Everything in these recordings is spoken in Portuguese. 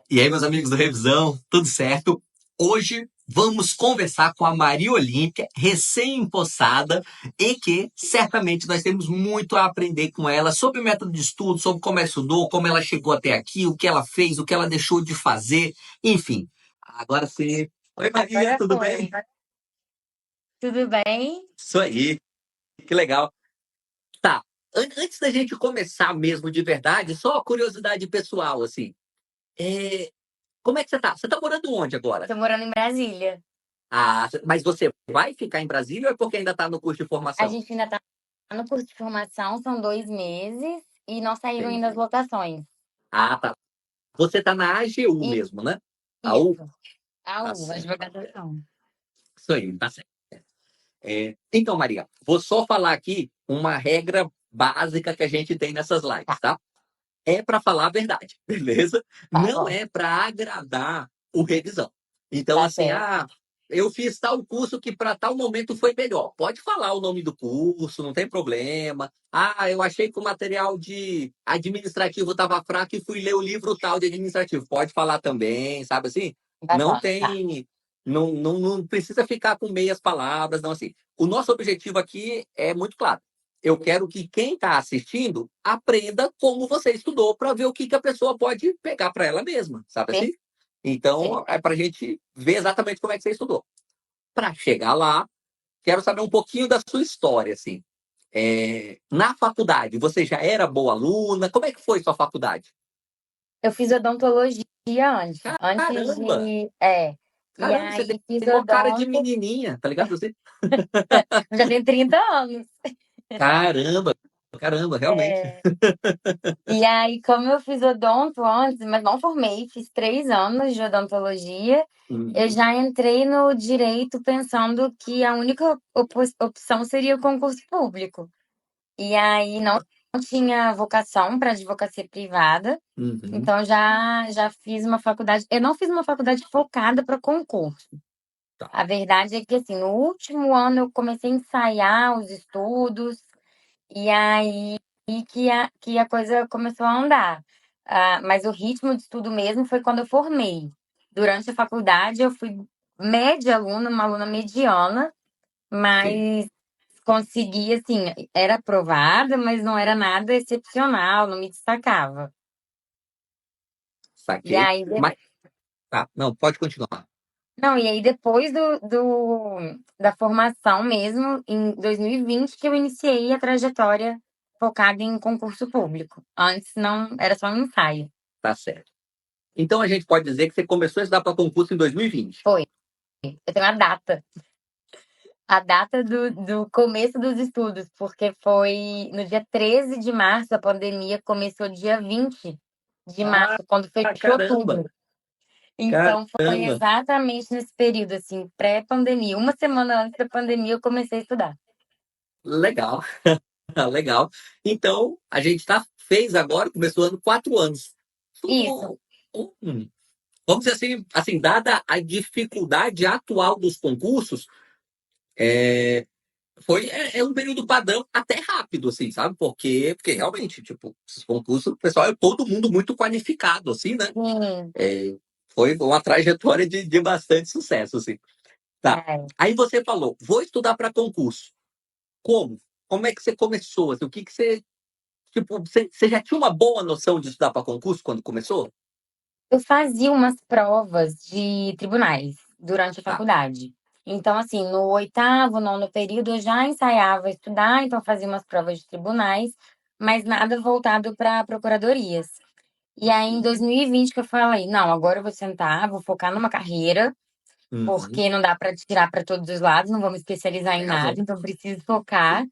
E aí, meus amigos do Revisão, tudo certo? Hoje vamos conversar com a Maria Olímpia, recém-empossada, e que certamente nós temos muito a aprender com ela sobre o método de estudo, sobre como ela estudou, como ela chegou até aqui, o que ela fez, o que ela deixou de fazer, enfim. Agora sim. Oi, Maria, Agora tudo foi. bem? Tudo bem? Isso aí, que legal. Tá, antes da gente começar mesmo de verdade, só uma curiosidade pessoal, assim. É, Como é que você tá? Você tá morando onde agora? Tô morando em Brasília. Mas você vai ficar em Brasília ou é porque ainda está no curso de A formação? gente ainda tá no curso de formação, são 2 meses e não saíram ainda as Entendi. votações. Tá. Você está na AGU E mesmo, né? AU? isso, a Tá U, certo. advogação. Isso aí, tá certo. Então, Maria, vou só falar aqui uma regra básica que a gente tem nessas Tá, lives, tá? É para falar a verdade, beleza? tá Não bom, é para agradar o revisão. Então, tá assim, certo. eu fiz tal curso que para tal momento foi melhor. Pode falar o nome do curso, não tem problema. Eu achei que o material de administrativo estava fraco e fui ler o livro tal de administrativo. Pode falar também, sabe assim? Não Bacana, tá. tem. Não precisa ficar com meias palavras, não assim. O nosso objetivo aqui é muito claro. Eu quero que quem está assistindo aprenda como você estudou para ver o que a pessoa pode pegar para ela mesma, sabe assim? Então, Perfeito. é para a gente ver exatamente como é que você estudou. Para chegar lá, quero saber um pouquinho da sua história, assim. Na faculdade, você já era boa aluna? Como é que foi sua faculdade? Eu fiz odontologia antes. Antes Caramba! de. E Caramba, você tem aí fiz uma cara de odonto. menininha, tá ligado? Você... Já tenho 30 anos. Caramba, caramba, realmente. É, E aí, como eu fiz odonto antes, mas não formei, fiz 3 anos de odontologia, eu Uhum. já entrei no direito pensando que a única opção seria o concurso público. E aí não tinha vocação para advocacia privada, Uhum. então já fiz uma faculdade. Eu não fiz uma faculdade focada para concurso. Tá. A verdade é que assim, no último ano eu comecei a ensaiar os estudos, e aí que a coisa começou a andar. Mas o ritmo de estudo mesmo foi quando eu formei. Durante a faculdade, eu fui média aluna, uma aluna mediana, Sim. mas consegui, assim, era aprovada, mas não era nada excepcional, não me destacava. E Saquei. aí, Mas, tá, não, pode continuar. não, e aí depois da formação mesmo, em 2020, que eu iniciei a trajetória focada em concurso público. Antes não, era só um ensaio. Tá certo. Então a gente pode dizer que você começou a estudar para concurso em 2020. Foi. Eu tenho a data. A data do começo dos estudos, porque foi no dia 13 de março, a pandemia começou dia 20 de Ah, março, quando fechou caramba! tudo. Então foi Caramba! exatamente nesse período, assim, pré-pandemia. Uma semana antes da pandemia eu comecei a estudar. Legal, legal. Então, a gente fez agora, começou o ano 4 anos. Isso. Tudo, vamos dizer assim, dada a dificuldade atual dos concursos, é um período padrão até rápido, assim, sabe? Porque realmente, tipo, esses concursos, o pessoal é todo mundo muito qualificado, assim, né? Sim. É, foi uma trajetória de bastante sucesso, assim. Tá. É. Aí você falou, vou estudar para concurso. Como? Como é que você começou? Assim, o que você. Tipo, você já tinha uma boa noção de estudar para concurso quando começou? Eu fazia umas provas de tribunais durante a Tá. faculdade. Então, assim, no oitavo, nono período, eu já ensaiava estudar, então fazia umas provas de tribunais, mas nada voltado para procuradorias. E aí, em 2020, que eu falei, não, agora eu vou sentar, vou focar numa carreira, Uhum. porque não dá para tirar para todos os lados, não vou me especializar em Tem nada, razão. então preciso focar.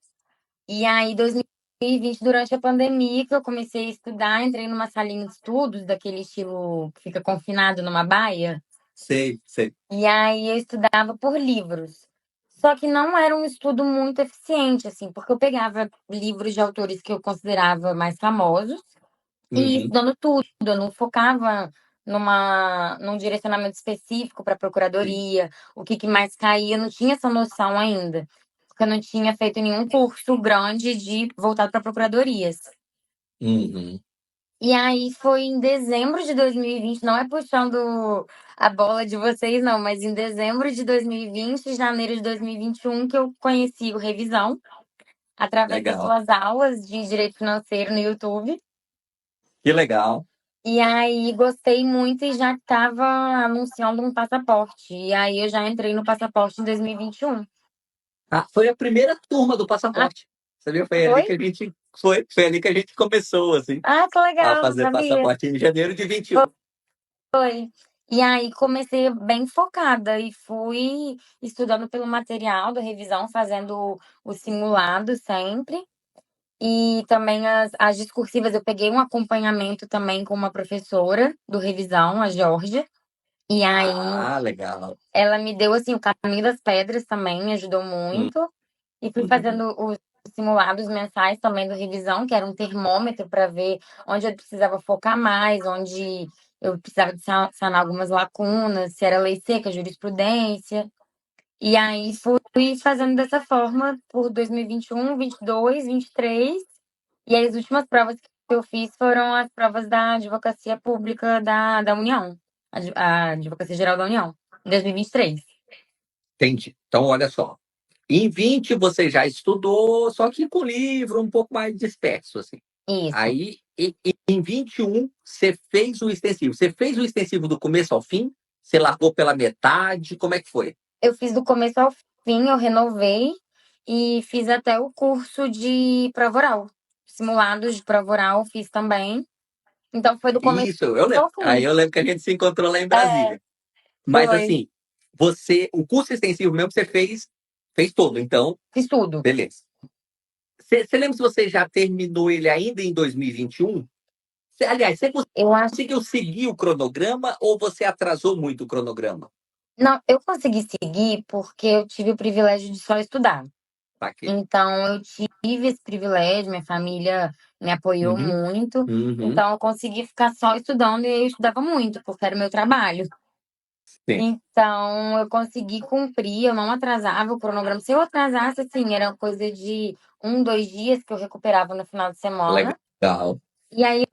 E aí, 2020, durante a pandemia, que eu comecei a estudar, entrei numa salinha de estudos, daquele estilo que fica confinado numa baia. Sei, sei. E aí eu estudava por livros. Só que não era um estudo muito eficiente, assim, porque eu pegava livros de autores que eu considerava mais famosos e ia Uhum. estudando tudo. Eu não focava num direcionamento específico para Sim. procuradoria, o que mais caía, eu não tinha essa noção ainda. Porque eu não tinha feito nenhum curso grande de voltado para procuradorias. Uhum. E aí foi em dezembro de 2020, não é puxando a bola de vocês, não, mas em dezembro de 2020, janeiro de 2021, que eu conheci o Revisão, através das Legal. suas aulas de direito financeiro no YouTube. Que legal. E aí gostei muito e já estava anunciando um passaporte. E aí eu já entrei no passaporte em 2021. Ah, foi a primeira turma do Ah, passaporte. Sabia? Foi ali foi? que a gente foi ali que a gente começou, assim, Ah, que a legal, não fazer sabia. passaporte em janeiro de 21. Foi. E aí comecei bem focada e fui estudando pelo material da revisão, fazendo o simulado sempre. E também as discursivas, eu peguei um acompanhamento também com uma professora do revisão, a Georgia. E aí Ah, legal. ela me deu assim o caminho das pedras também, me ajudou Hum. muito. E fui fazendo os simulados mensais também do revisão, que era um termômetro para ver onde eu precisava focar mais, onde eu precisava de sanar algumas lacunas, se era lei seca, jurisprudência. E aí fui fazendo dessa forma por 2021, 22, 23. E aí as últimas provas que eu fiz foram as provas da Advocacia Pública da União, a Advocacia Geral da União, em 2023. Entendi. Então, olha só. Em 20 você já estudou, só que com livro um pouco mais disperso, assim. Isso. Aí, em 21, você fez o extensivo. Você fez o extensivo do começo ao fim? Você largou pela metade? Como é que foi? Eu fiz do começo ao fim, eu renovei e fiz até o curso de prova oral. Simulados de prova oral fiz também. Então foi do começo Isso, eu lembro. ao Aí fim. eu lembro que a gente se encontrou lá em É, Brasília. Mas foi. assim, o curso extensivo mesmo você fez todo, então, Fiz tudo. beleza. Você lembra se você já terminou ele ainda em 2021? Aliás, você Eu acho. conseguiu seguir o cronograma ou você atrasou muito o cronograma? Não, eu consegui seguir porque eu tive o privilégio de só estudar. Tá aqui. Então eu tive esse privilégio, minha família me apoiou Uhum, muito. uhum, Então eu consegui ficar só estudando e eu estudava muito, porque era o meu trabalho. sim, Então, eu consegui cumprir, eu não atrasava o cronograma. Se eu atrasasse, assim, era coisa de 2 dias que eu recuperava no final de semana. legal. E aí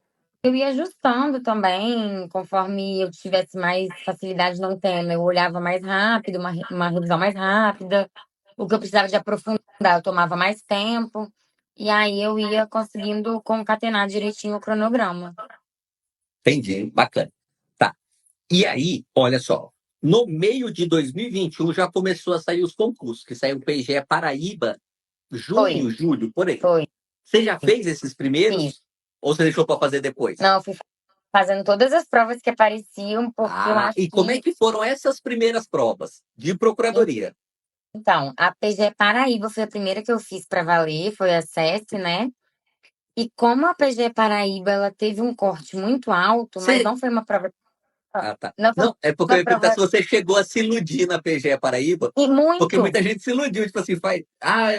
eu ia ajustando também, conforme eu tivesse mais facilidade no tema. Eu olhava mais rápido, uma revisão mais rápida. O que eu precisava de aprofundar, eu tomava mais tempo. E aí eu ia conseguindo concatenar direitinho o cronograma. Entendi, bacana. Tá. E aí, olha só, no meio de 2021 já começou a sair os concursos, que saiu o PGE Paraíba, Foi, junho, julho, por aí. foi. Você já fez esses Fiz. primeiros? Ou você deixou para fazer depois? Não, eu fui fazendo todas as provas que apareciam, porque eu Ah, acho e como é que. que foram essas primeiras provas de procuradoria? Então, a PG Paraíba foi a primeira que eu fiz para valer, foi a SESC, né? E como a PG Paraíba ela teve um corte muito alto, mas Você... não foi uma prova. Ah, tá. Não foi Não, é porque eu uma ia perguntar prova. se você chegou a se iludir na PGE Paraíba, E porque muito, muita gente se iludiu, tipo assim, faz,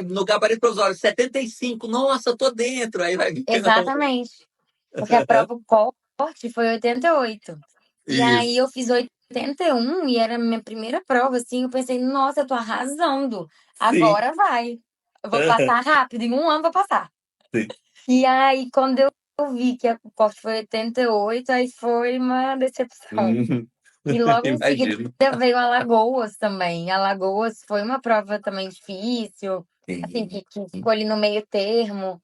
no gabarito provisório, 75, nossa, tô dentro, aí vai vir. exatamente. Porque a prova o corte foi 88. E aí Isso, eu fiz 81 e era a minha primeira prova, assim. Eu pensei, nossa, eu tô arrasando. sim. Agora vai. Eu vou passar rápido, em um ano vou passar. Sim. E aí, quando eu vi que o corte foi 88, aí foi uma decepção. Uhum. E logo em seguida Imagino. veio Alagoas também. Alagoas foi uma prova também difícil, assim, Sim. que ficou ali no meio termo.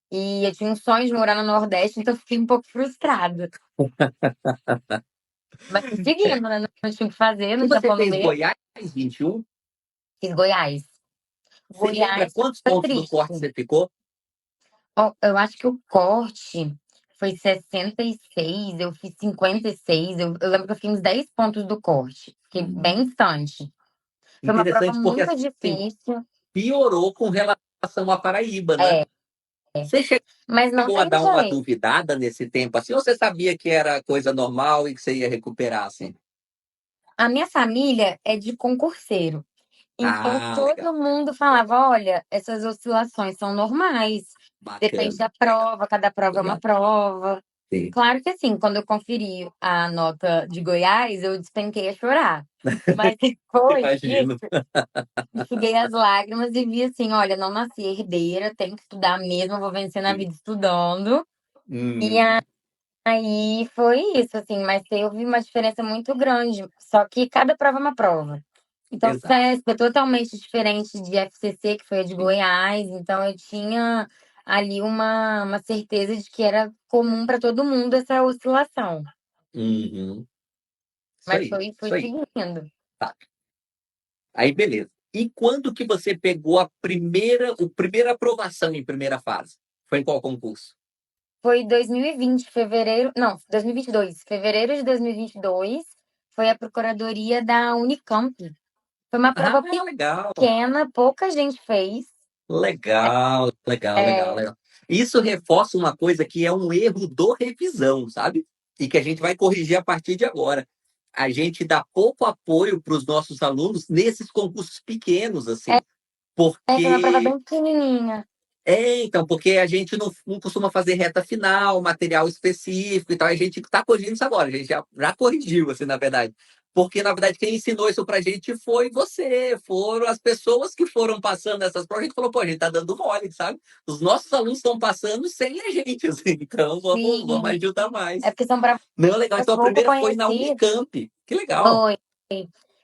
E eu tinha um sonho de morar no Nordeste, então eu fiquei um pouco frustrada. Mas fui É. seguindo, né? Não tinha o que fazer, E não tinha você plano fez B. Goiás 21? Fiz Goiás. Você lembra Goiás quantos foi pontos do corte triste. você ficou? Ó, eu acho que o corte foi 66, eu fiz 56. Eu lembro que eu fiquei uns 10 pontos do corte. Fiquei bem Hum. distante. Foi uma prova Interessante, porque muito assim, difícil. piorou com relação à Paraíba, né? É, Você mas não chegou a tem dar uma jeito. duvidada nesse tempo assim, ou você sabia que era coisa normal e que você ia recuperar assim? A minha família é de concurseiro. Então Ah, legal. todo mundo falava: olha, essas oscilações são normais. Depende Bacana. da prova, cada prova é uma Legal. prova. Sim. Claro que assim, quando eu conferi a nota de Goiás, eu despenquei a chorar. Mas depois disso, Imagino. enxuguei as lágrimas e vi assim: olha, não nasci herdeira, tenho que estudar mesmo, vou vencer na Sim. vida estudando. E Hum. aí foi isso, assim, mas teve uma diferença muito grande. Só que cada prova é uma prova. Então, Exato. CESP é totalmente diferente de FCC, que foi a de Goiás. Então, eu tinha ali uma certeza de que era comum para todo mundo essa oscilação. Uhum. Isso Mas aí, foi isso aí. seguindo. Tá. Aí, beleza. E quando que você pegou a primeira aprovação em primeira fase? Foi em qual concurso? Foi 2020, fevereiro. Não, 2022. Fevereiro de 2022 foi a Procuradoria da Unicamp. Foi uma Ah, prova legal, pequena, pouca gente fez. legal, legal, legal, É, legal. Isso reforça uma coisa que é um erro do revisão, sabe? E que a gente vai corrigir a partir de agora. A gente dá pouco apoio para os nossos alunos nesses concursos pequenos, assim, foi uma prova porque bem pequenininha. então, porque a gente não costuma fazer reta final, material específico e tal, a gente está corrigindo isso agora, a gente já corrigiu, assim, na verdade. Porque, na verdade, quem ensinou isso pra gente foi você, foram as pessoas que foram passando essas provas. A gente falou, pô, a gente tá dando mole, sabe? Os nossos alunos estão passando sem a gente, assim, então vamos Sim, ajudar é mais. porque são provas Não, legal. Então a pouco primeira foi na conhecidas. Unicamp. Que legal. Foi.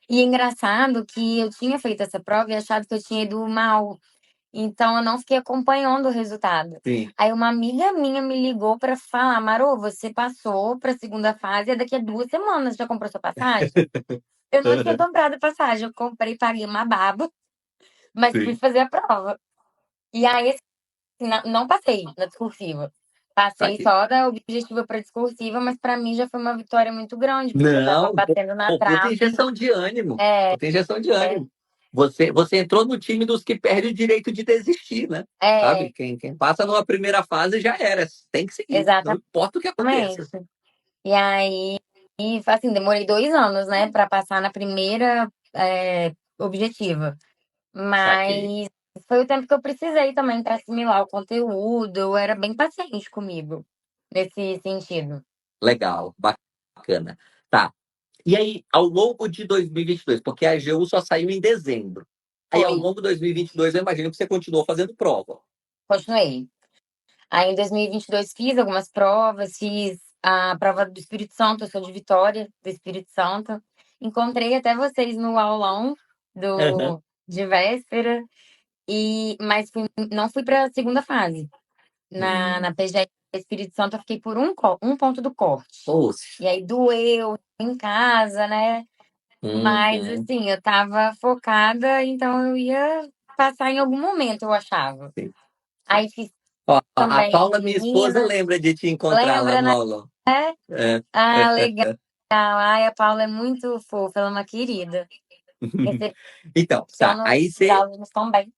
E é engraçado que eu tinha feito essa prova e achado que eu tinha ido mal. Então eu não fiquei acompanhando o resultado. Sim. Aí uma amiga minha me ligou para falar: Marô, você passou para a segunda fase, é daqui a 2 semanas. Já comprou sua passagem? Eu não tinha Uhum. comprado a passagem, eu comprei, paguei uma baba, mas fui Sim. fazer a prova. E aí, assim, não passei na discursiva. Tá Passei aqui. só da objetiva para discursiva, mas para mim já foi uma vitória muito grande, porque eu estava Não, batendo na pô, puta trave. injeção de ânimo. É, Puta injeção de ânimo. Você entrou no time dos que perdem o direito de desistir, né? Sabe? é, Quem passa numa primeira fase já era. Tem que seguir. Não importa o que aconteça. exatamente. E aí, assim, demorei 2 anos, né, para passar na primeira objetiva. Saquei. Mas foi o tempo que eu precisei também para assimilar o conteúdo. Eu era bem paciente comigo, nesse sentido. Legal. Bacana. Tá. E aí, ao longo de 2022, porque a AGU só saiu em dezembro. Aí, ao Foi, longo de 2022, eu imagino que você continuou fazendo prova. continuei. Aí em 2022 fiz algumas provas, fiz a prova do Espírito Santo, eu sou de Vitória, do Espírito Santo. Encontrei até vocês no aulão Aham. de véspera, mas não fui para a segunda fase. Na Hum. PGE Espírito Santo eu fiquei por um ponto do corte. Poxa. E aí doeu em casa, né? Mas Uhum. assim, eu tava focada, então eu ia passar em algum momento, eu achava. Sim, sim. Aí fiz Ó, a também Paula, de minha esposa, Minas. lembra de te encontrar lá Lembra, no né? aulão. É. Ah, legal. Ai, a Paula é muito fofa, ela é uma querida. Então, tá. Recepciona Aí os você, alunos também.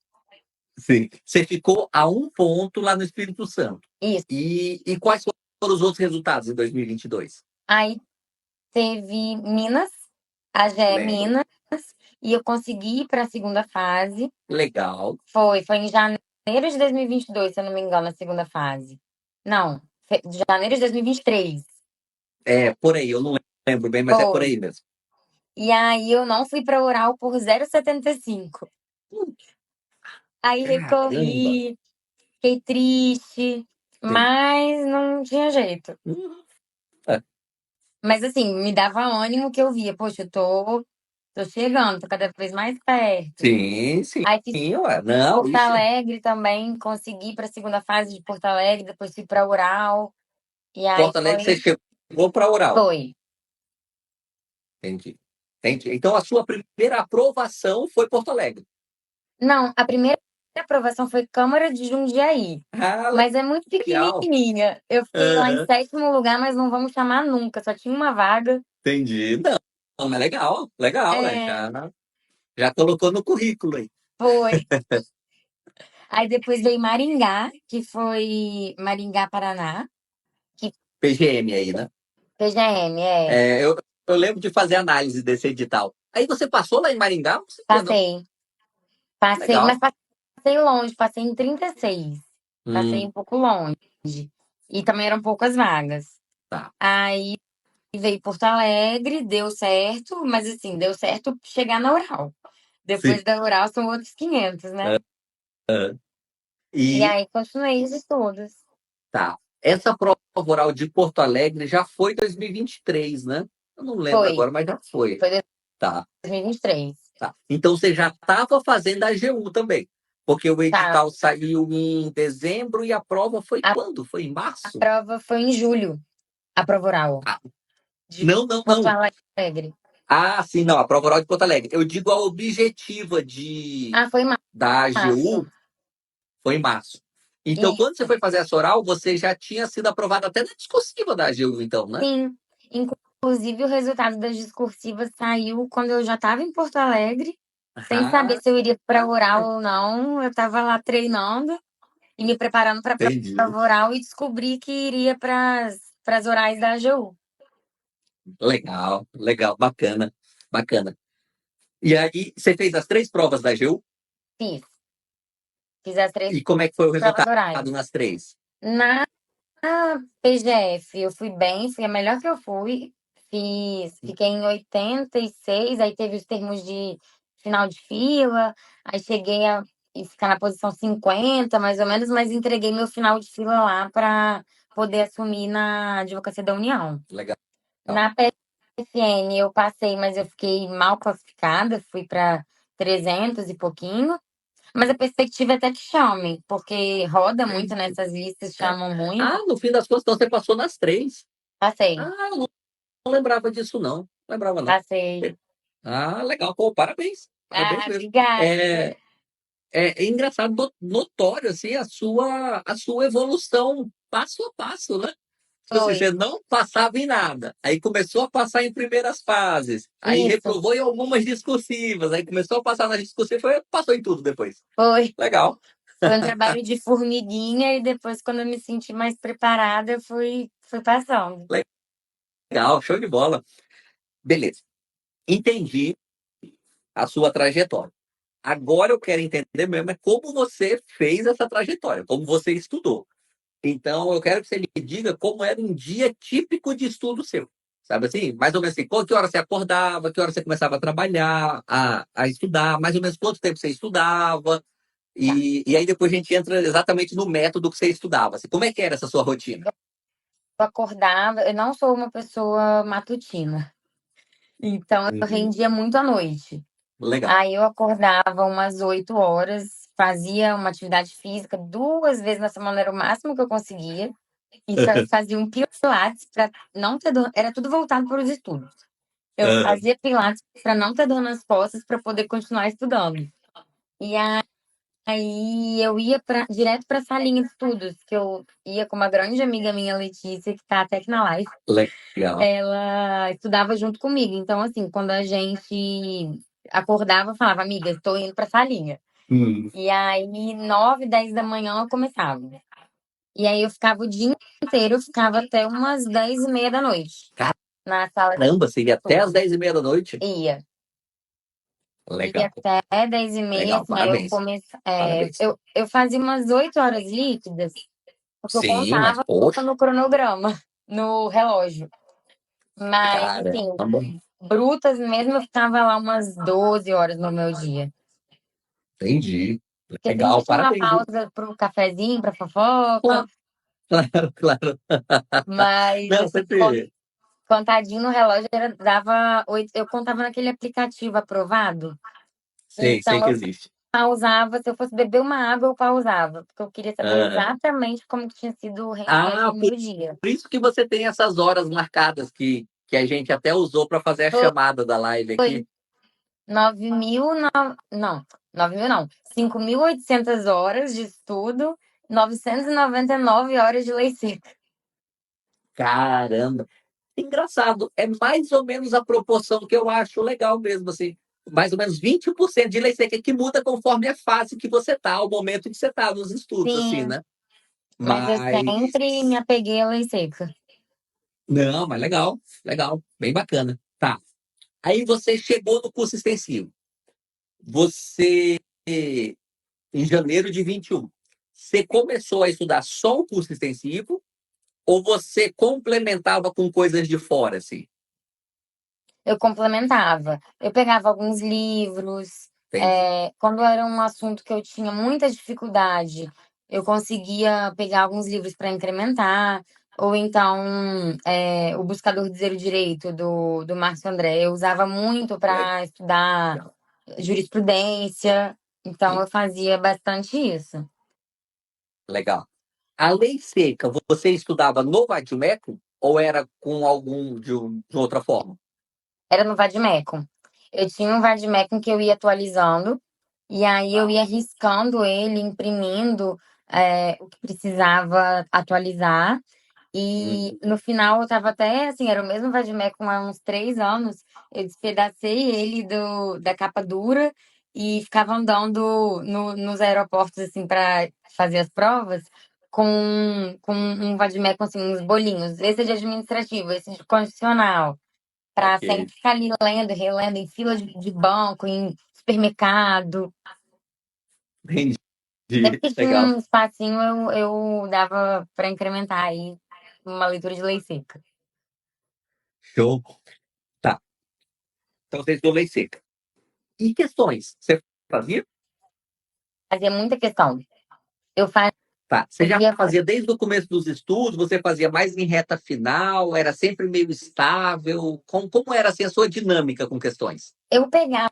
sim, você ficou a um ponto lá no Espírito Santo. Isso. E quais foram os outros resultados em 2022? Aí teve Minas, a GE Lembro. Minas, e eu consegui ir para a segunda fase. Legal. Foi em janeiro de 2022, se eu não me engano, a segunda fase. Não, de janeiro de 2023. É, por aí, eu não lembro bem, mas é por Foi. aí mesmo. E aí eu não fui para oral por 0,75. Aí Caramba! recorri, fiquei triste, Sim. mas não tinha jeito. É, Mas assim, me dava ânimo que eu via, poxa, eu tô chegando, tô cada vez mais perto. sim, sim, Aí fiz ué. Não, Porto isso é. Alegre também, consegui para a segunda fase de Porto Alegre, depois fui para oral. E aí Porto Alegre, você chegou para oral. foi. Entendi. Entendi. Então, a sua primeira aprovação foi Porto Alegre. Não, a primeira aprovação foi Câmara de Jundiaí, Ah, mas é muito legal. pequenininha. Eu fiquei lá em Aham. sétimo lugar, mas não vamos chamar nunca, só tinha uma vaga. Entendi. Não, mas legal, legal, né? É, Já colocou no currículo aí. foi. Aí depois veio Maringá, que foi Maringá, Paraná, que PGM aí, né? PGM, Eu lembro de fazer análise desse edital. Aí você passou lá em Maringá? Não sabia, não. passei. Passei, mas Legal. passei longe, passei em 36. Passei Hum, um pouco longe. E também eram poucas vagas. tá. Aí veio Porto Alegre, deu certo, mas assim, deu certo chegar na Ural. Sim. Depois da Ural são outros 500, né? Aham. E E aí continuei os estudos. tá. Essa prova oral de Porto Alegre já foi 2023, né? Eu não lembro Foi, agora, mas já foi. foi Tá, 2023. tá. Então você já estava fazendo a AGU também. Porque o Tá. edital saiu em dezembro e a prova foi A quando? Foi em março? prova foi em julho, a prova oral Ah, de não, não, Porto não. Alegre. Ah, sim, não. A prova oral de Porto Alegre. Eu digo a objetiva Foi em da março. AGU foi em março. Então, quando você Isso, foi fazer essa oral, você já tinha sido aprovado até na discursiva da AGU, então, né? sim. Inclusive, o resultado das discursivas saiu quando eu já estava em Porto Alegre, sem saber Ah, se eu iria para oral ou não. Eu estava lá treinando e me preparando para a entendi. prova oral e descobri que iria para as orais da AGU. Legal, legal, bacana, bacana. E aí, você fez as três provas da AGU? Fiz. Fiz as três E como é que foi o provas resultado orais. nas três? Na PGF, eu fui bem, fui a melhor que eu fui. Fiquei em 86, aí teve os termos de final de fila, aí cheguei a ficar na posição 50, mais ou menos, mas entreguei meu final de fila lá para poder assumir na Advocacia da União. Legal. Na PFN eu passei, mas eu fiquei mal classificada, fui para 300 e pouquinho. Mas a perspectiva é até que chame, porque roda muito nessas listas, É. chamam muito. Ah, no fim das contas, então você passou nas três. Passei, Ah, eu não lembrava disso, não. Não lembrava, não. passei. Ah, legal. Pô, parabéns. Parabéns mesmo. Obrigada. É, é engraçado, notório, assim, a sua evolução passo a passo, né? Tipo assim, Foi. você não passava em nada. Aí começou a passar em primeiras fases. Aí Isso, reprovou em algumas discursivas. Aí começou a passar nas discursivas e passou em tudo depois. foi. Legal. Foi um trabalho de formiguinha e depois, quando eu me senti mais preparada, eu fui passando. Legal, show de bola. Beleza. Entendi a sua trajetória. Agora eu quero entender mesmo é como você fez essa trajetória, como você estudou. Então, eu quero que você me diga como era um dia típico de estudo seu. Sabe assim? Mais ou menos assim, que hora você acordava, que hora você começava a trabalhar, a estudar, mais ou menos quanto tempo você estudava. Tá. E aí depois a gente entra exatamente no método que você estudava. Assim, como é que era essa sua rotina? Eu acordava, eu não sou uma pessoa matutina, então eu Uhum. rendia muito à noite. Legal. Aí eu acordava umas 8 horas, fazia uma atividade física 2 vezes na semana, era o máximo que eu conseguia. Isso aí fazia um pilates para não ter dor, era tudo voltado para os estudos. Eu Aham. fazia pilates para não ter dor nas costas para poder continuar estudando. E aí eu ia direto para a salinha de estudos, que eu ia com uma grande amiga minha, Letícia, que está até aqui na live. Legal. Ela estudava junto comigo. Então, assim, quando a gente acordava, eu falava, amiga, estou indo para a salinha. Hum. E aí, 9, 10 da manhã eu começava. E aí eu ficava o dia inteiro, eu ficava até umas 10h30 da noite na sala de Caramba, você ia até às estudo. 10h30 da noite? Ia. Ia Legal. até 10h30, Legal, assim, aí eu parabéns. comecei. Parabéns. Eu fazia umas 8 horas líquidas, porque eu Sim, mas contava poxa, no cronograma, no relógio. Mas, cara, assim, tá bom. brutas mesmo, eu ficava lá umas 12 horas no meu dia. Entendi. Porque sempre Legal, tinha uma parabéns, viu? pausa pro cafezinho, pra fofoca, Claro, claro, claro. mas, Não, assim, sempre. contadinho no relógio dava 8. Eu contava naquele aplicativo aprovado. Sei Então que eu existe. pausava, se eu fosse beber uma água, eu pausava, porque eu queria saber Aham. exatamente como que tinha sido o Ah, rendimento no por meu dia. isso que você tem essas horas marcadas que a gente até usou para fazer a chamada da live aqui. Foi 9.000, não, 9.000 não, 5.800 horas de estudo, 999 horas de lei seca. Caramba. Engraçado, é mais ou menos a proporção que eu acho legal mesmo, assim. Mais ou menos 20% de lei seca que muda conforme a fase que você tá, o momento que você tá nos estudos, assim, Sim, né? mas eu sempre me Mas. apeguei à lei seca. Não, mas legal, legal, bem bacana. Tá. Aí você chegou no curso extensivo. Você, em janeiro de 21, você começou a estudar só o curso extensivo ou você complementava com coisas de fora, assim? Eu complementava. Eu pegava alguns livros. Entendi. Quando era um assunto que eu tinha muita dificuldade, eu conseguia pegar alguns livros para incrementar, ou então o Buscador de Zero Direito, do Márcio André, eu usava muito para estudar Legal. jurisprudência, então eu fazia bastante isso. Legal. A lei seca, você estudava no Vadimeco ou era com algum de outra forma? Era no Vademecum. Eu tinha um Vademecum que eu ia atualizando, e aí eu ia riscando ele, imprimindo o que precisava atualizar. E Uhum. no final eu tava até assim, era o mesmo Vademecum há uns 3 anos. Eu despedacei ele da capa dura e ficava andando nos aeroportos assim para fazer as provas com um Vademecum assim, uns bolinhos. Esse é de administrativo, esse de constitucional. Pra Ok. sempre ficar ali lendo, relendo em fila de banco, em supermercado. Entendi. Sempre que tinha Legal. um espacinho, eu dava pra incrementar aí uma leitura de lei seca. Show. Tá. Então você estudou lei seca. E questões? Você fazia? Fazia muita questão. Eu Tá. Você já fazia. fazia desde o começo dos estudos? Você fazia mais em reta final? Era sempre meio estável? Como era assim, a sua dinâmica com questões? Eu pegava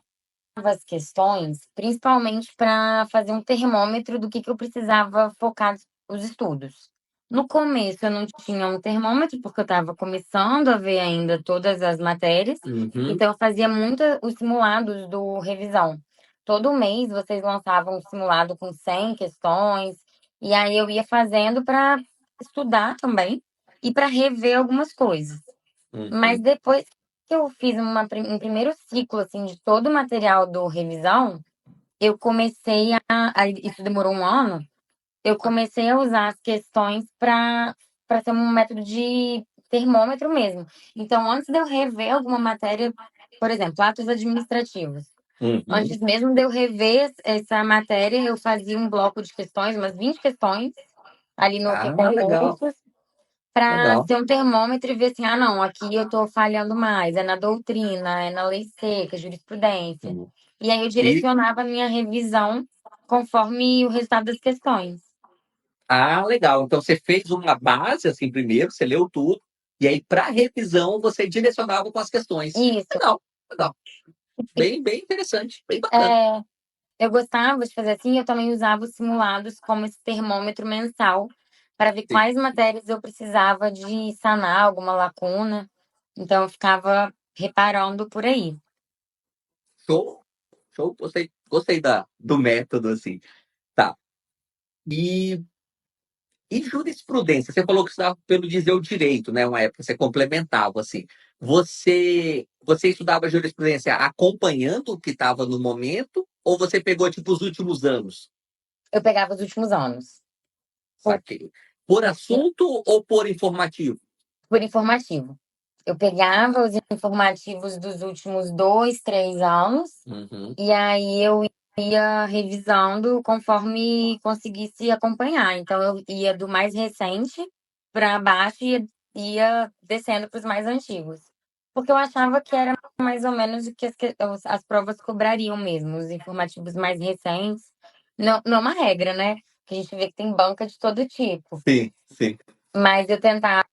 as questões, principalmente para fazer um termômetro do que eu precisava focar os estudos. No começo eu não tinha um termômetro, porque eu estava começando a ver ainda todas as matérias, Uhum. então eu fazia muito os simulados do revisão. Todo mês vocês lançavam um simulado com 100 questões, e aí eu ia fazendo para estudar também e para rever algumas coisas. Mas Uhum. depois que eu fiz um primeiro ciclo assim de todo o material do revisão, eu comecei isso demorou um ano, eu comecei a usar as questões para ser um método de termômetro mesmo. Então, antes de eu rever alguma matéria, por exemplo, atos administrativos, Uhum. antes mesmo de eu rever essa matéria, eu fazia um bloco de questões, umas 20 questões, ali no Ah, Open legal. Cursos, para Legal. ser um termômetro e ver assim, ah, não, aqui eu estou falhando mais, é na doutrina, é na lei seca, jurisprudência. Uhum. E aí eu E, direcionava a minha revisão conforme o resultado das questões. legal. Então você fez uma base assim primeiro, você leu tudo, e aí para revisão você direcionava com as questões. Isso. Legal, legal. Bem, bem interessante, bem bacana. É, eu gostava de fazer assim, eu também usava os simulados como esse termômetro mensal para ver Sim. quais matérias eu precisava de sanar alguma lacuna. Então eu ficava reparando por aí. Show, show. Gostei do método assim. Tá. E E jurisprudência, você falou que estudava pelo dizer o direito, né? Uma época você complementava assim. Você estudava jurisprudência acompanhando o que estava no momento ou você pegou tipo os últimos anos? Eu pegava os últimos anos. Saquei. Por Porque assunto ou por informativo? por informativo. Eu pegava os informativos dos últimos 2, 3 anos Uhum. e aí eu ia revisando conforme conseguisse acompanhar. Então eu ia do mais recente para baixo e ia descendo para os mais antigos. Porque eu achava que era mais ou menos o que as provas cobrariam mesmo, os informativos mais recentes. Não, não é uma regra, né? Que a gente vê que tem banca de todo tipo. Sim, sim. Mas eu tentava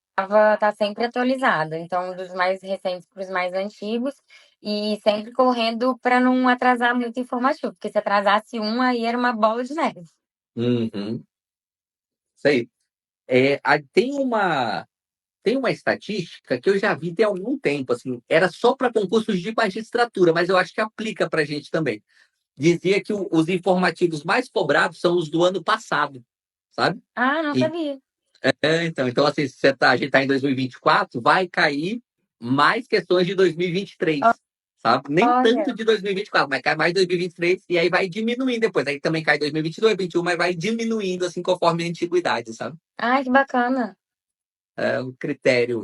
estar sempre atualizada, então dos mais recentes para os mais antigos e sempre correndo para não atrasar muito informativo, porque se atrasasse um, aí era uma bola de neve. Uhum. Isso aí. Tem uma estatística que eu já vi tem algum tempo, assim, era só para concursos de magistratura, mas eu acho que aplica para a gente também. Dizia que os informativos mais cobrados são os do ano passado, sabe? Ah, não E, sabia. então assim, se a gente está em 2024, vai cair mais questões de 2023, sabe? Nem tanto Olha, de 2024, mas cai mais 2023 e aí vai diminuindo depois. Aí também cai 2022, 2021, mas vai diminuindo assim conforme a antiguidade, sabe? ai, que bacana. É um critério,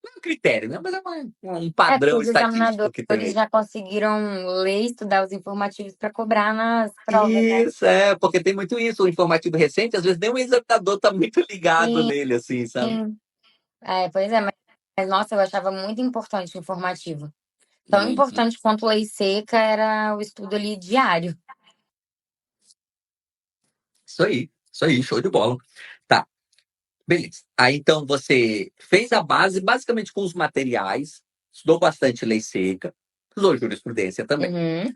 não é um critério, né? Mas é um É, porque padrão os estatístico que tem examinadores aí. já conseguiram ler e estudar os informativos para cobrar nas provas, né? Isso, porque tem muito isso. O informativo recente, às vezes nem o examinador tá muito ligado Sim, nele, assim, sabe? pois é, mas nossa, eu achava muito importante o informativo. Tão Uhum. importante quanto lei seca era o estudo ali diário. Isso aí. Isso aí, show de bola. Tá, beleza. Aí então você fez a base basicamente com os materiais, estudou bastante lei seca, estudou jurisprudência também. Uhum,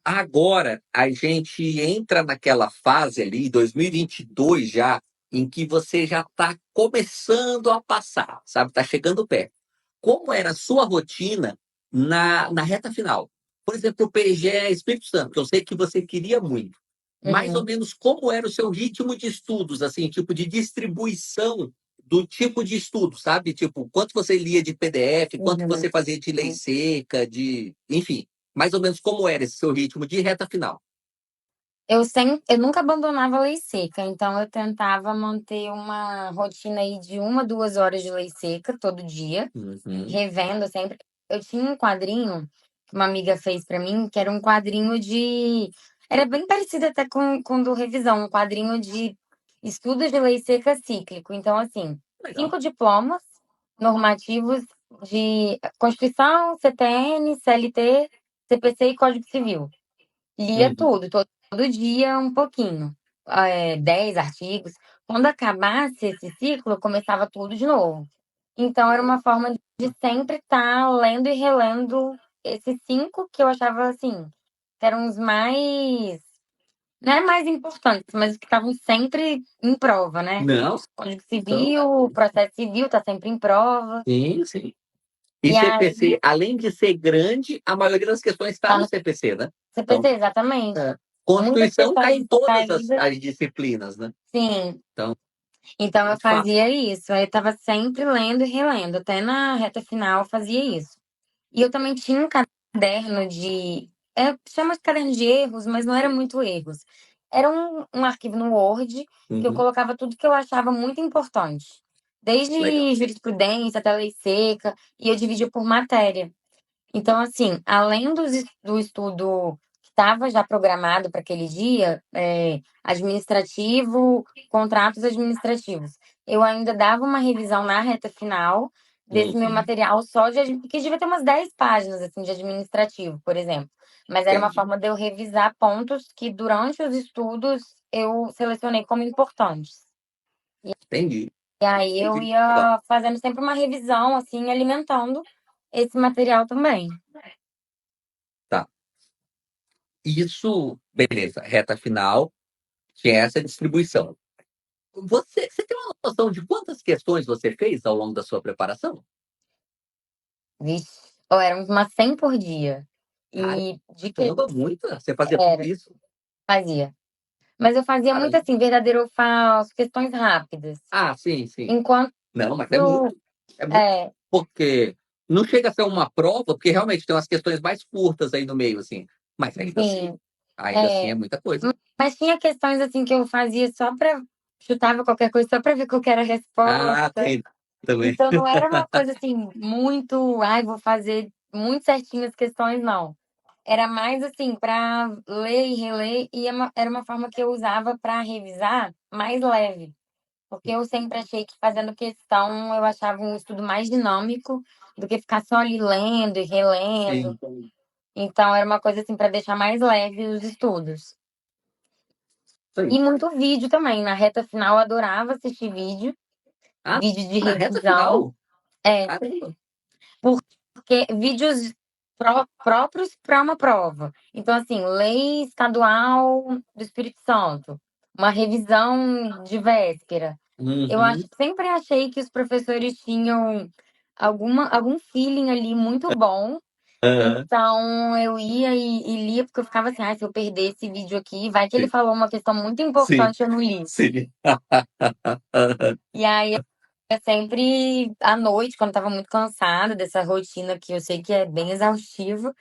Agora a gente entra naquela fase ali, 2022 já, em que você já está começando a passar, sabe? Está chegando perto. Como era a sua rotina na reta final? Por exemplo, o PGE Espírito Santo, que eu sei que você queria muito. Mais ou uhum, menos como era o seu ritmo de estudos, assim, tipo de distribuição do tipo de estudo, sabe? Tipo, quanto você lia de PDF, quanto uhum. você fazia de lei seca, enfim, mais ou menos como era esse seu ritmo de reta final. Eu nunca abandonava a lei seca, então eu tentava manter uma rotina aí de 1, 2 horas de lei seca todo dia, Uhum, revendo sempre. Eu tinha um quadrinho que uma amiga fez pra mim, que era um quadrinho de. Era bem parecido até com o do revisão, um quadrinho de estudos de lei seca cíclico. Então, assim, legal. 5 diplomas normativos de Constituição, CTN, CLT, CPC e Código Civil. Lia Uhum, tudo, todo dia um pouquinho. 10 artigos. Quando acabasse esse ciclo, eu começava tudo de novo. Então, era uma forma de sempre estar lendo e relendo esses 5 que eu achava, assim, que eram os mais, não é mais importantes, mas os que estavam sempre em prova, né? não, Código então, Civil, processo civil está sempre em prova. sim, sim. E E aí, CPC, além de ser grande, a maioria das questões está tá no no CPC, né? Então, CPC, exatamente. é, Muitas Constituição cai questões em todas caídas, as disciplinas, né? sim. Então, Então eu muito fácil. fazia isso, aí eu estava sempre lendo e relendo, até na reta final eu fazia isso. E eu também tinha um caderno de, chama de caderno de erros, mas não era muito erros. Era um arquivo no Word que eu Uhum, colocava tudo que eu achava muito importante, legal. desde jurisprudência até lei seca, e eu dividia por matéria. Então, assim, além do estudo que estava já programado para aquele dia, administrativo, contratos administrativos, eu ainda dava uma revisão na reta final desse meu Uhum, material só que devia ter umas 10 páginas assim de administrativo, por exemplo. Mas era uma entendi, forma de eu revisar pontos que durante os estudos eu selecionei como importantes. entendi, E aí eu entendi. Legal. ia fazendo sempre uma revisão, assim, alimentando esse material também. Tá. Isso, beleza, reta final, que é essa distribuição. Você tem uma noção de quantas questões você fez ao longo da sua preparação? Vixe, ou eram umas 100 por dia. E de que Caramba, muita. Você fazia tudo era, isso? fazia. Mas eu fazia muito Caramba. assim, verdadeiro ou falso, questões rápidas. Ah, sim, sim. Enquanto, Não, mas é muito. É muito. é, Porque não chega a ser uma prova, porque realmente tem umas questões mais curtas aí no meio, assim. Mas sim, ainda assim é é, muita coisa. mas tinha questões assim que eu fazia só pra, chutava qualquer coisa só pra ver qual que era a Ah, resposta. tem também. Então não era uma coisa assim, muito, ai, vou fazer muito certinho as questões, não. Era mais assim, para ler e reler, e era uma forma que eu usava para revisar mais leve. Porque eu sempre achei que fazendo questão eu achava um estudo mais dinâmico do que ficar só ali lendo e relendo. Sim, Então era uma coisa assim para deixar mais leve os estudos. isso aí. E muito vídeo também. Na reta final eu adorava assistir vídeo, Ah, vídeo de na reta revisão. final? É, Caramba. porque vídeos próprios para uma prova. Então, assim, lei estadual do Espírito Santo, uma revisão de véspera. Uhum. Sempre achei que os professores tinham algum feeling ali muito bom. Aham. Então, eu ia e lia, porque eu ficava assim, ah, se eu perder esse vídeo aqui, vai que ele Sim, falou uma questão muito sim, importante e eu não li. sim. Aham. E aí eu sempre, à noite, quando eu estava muito cansada dessa rotina que eu sei que é bem exaustiva,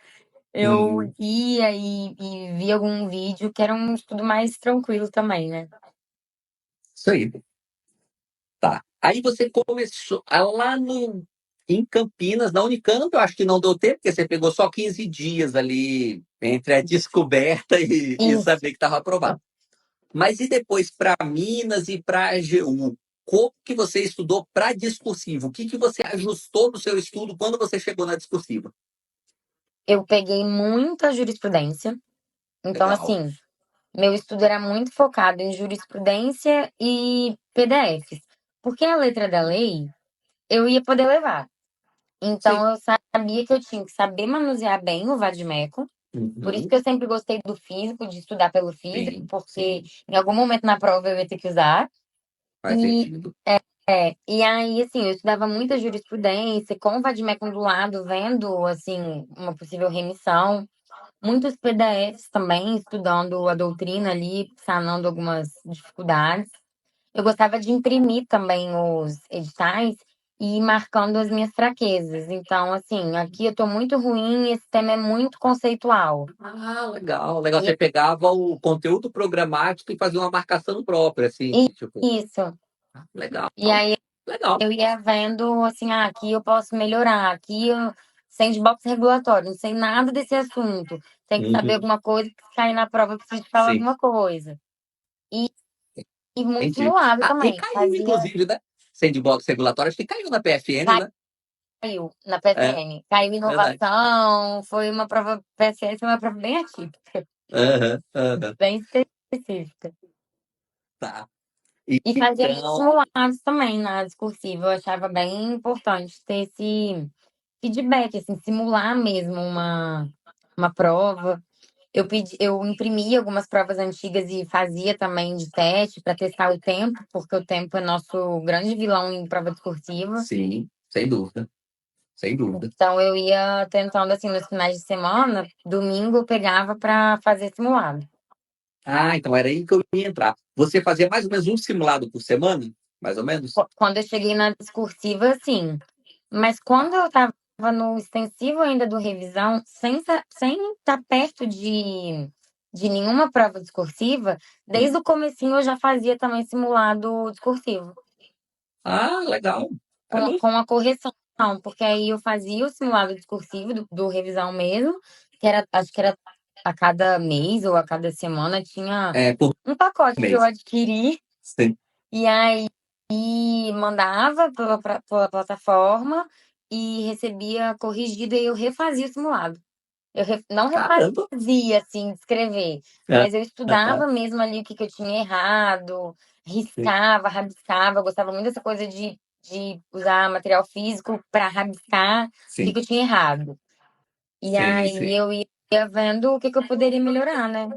eu Uhum. ia e via algum vídeo que era um estudo mais tranquilo também, né? Isso aí. Tá. Aí você começou lá no, em Campinas, na Unicamp, eu acho que não deu tempo, porque você pegou só 15 dias ali entre a descoberta e Isso. saber que estava aprovado. Mas e depois para Minas e para a AGU? Como que você estudou para discursivo? O que, que você ajustou no seu estudo quando você chegou na discursiva? Eu peguei muita jurisprudência. Então, Legal. assim, meu estudo era muito focado em jurisprudência e PDFs. Porque a letra da lei eu ia poder levar. Sim. Então eu sabia que eu tinha que saber manusear bem o vade-mecum. Por isso Uhum. que eu sempre gostei do físico, de estudar pelo físico, Sim, porque sim. em algum momento na prova eu ia ter que usar. Faz E, sentido. e aí, assim, eu estudava muita jurisprudência, com o vade-mecum do lado, vendo, assim, uma possível remissão. Muitos PDFs também, estudando a doutrina ali, sanando algumas dificuldades. Eu gostava de imprimir também os editais e ir marcando as minhas fraquezas. Então, assim, aqui eu tô muito ruim, esse tema é muito conceitual. Ah, legal, legal. E Você pegava o conteúdo programático e fazia uma marcação própria, assim, e tipo, isso. legal, E aí legal. eu ia vendo, assim, aqui eu posso melhorar, aqui eu... Sandbox regulatório, não sei nada desse assunto. Tem que saber Uhum. alguma coisa, que cair na prova, eu preciso falar Sim, alguma coisa. E, e muito entendi. simulado Ah, e também. caiu, Fazia, inclusive, né? Sandbox regulatório, acho que caiu na PFN, né? caiu na É, PSN. Caiu verdade. inovação, foi uma prova, PSN foi uma prova bem atípica, Aham, aham. bem específica. Tá. E fazia muitos Então, simulados também na discursiva. Eu achava bem importante ter esse feedback, assim, simular mesmo uma prova. Eu imprimia algumas provas antigas e fazia também de teste para testar o tempo, porque o tempo é nosso grande vilão em prova discursiva. sim, sem dúvida, sem dúvida. Então eu ia tentando assim nos finais de semana, domingo eu pegava para fazer simulado. Ah, então era aí que eu ia entrar. Você fazia mais ou menos um simulado por semana? Mais ou menos? Quando eu cheguei na discursiva, sim. Mas quando eu estava no extensivo ainda do revisão, sem estar perto de nenhuma prova discursiva, Hum. desde o comecinho eu já fazia também simulado discursivo, Ah, legal. com, Legal. com a correção, porque aí eu fazia o simulado discursivo do revisão mesmo, que era, acho que era a cada mês ou a cada semana tinha É, por um pacote que eu mês. adquiri, Sim. e aí mandava pela plataforma e recebia corrigido e eu refazia o simulado. Não Caramba. refazia, assim, de escrever, Ah, mas eu ah, estudava mesmo ali o que, que eu tinha errado, sim, riscava, rabiscava. Eu gostava muito dessa coisa de usar material físico para rabiscar o que, sim, que eu tinha errado. E sim, aí sim. eu ia vendo o que, que eu poderia melhorar, né?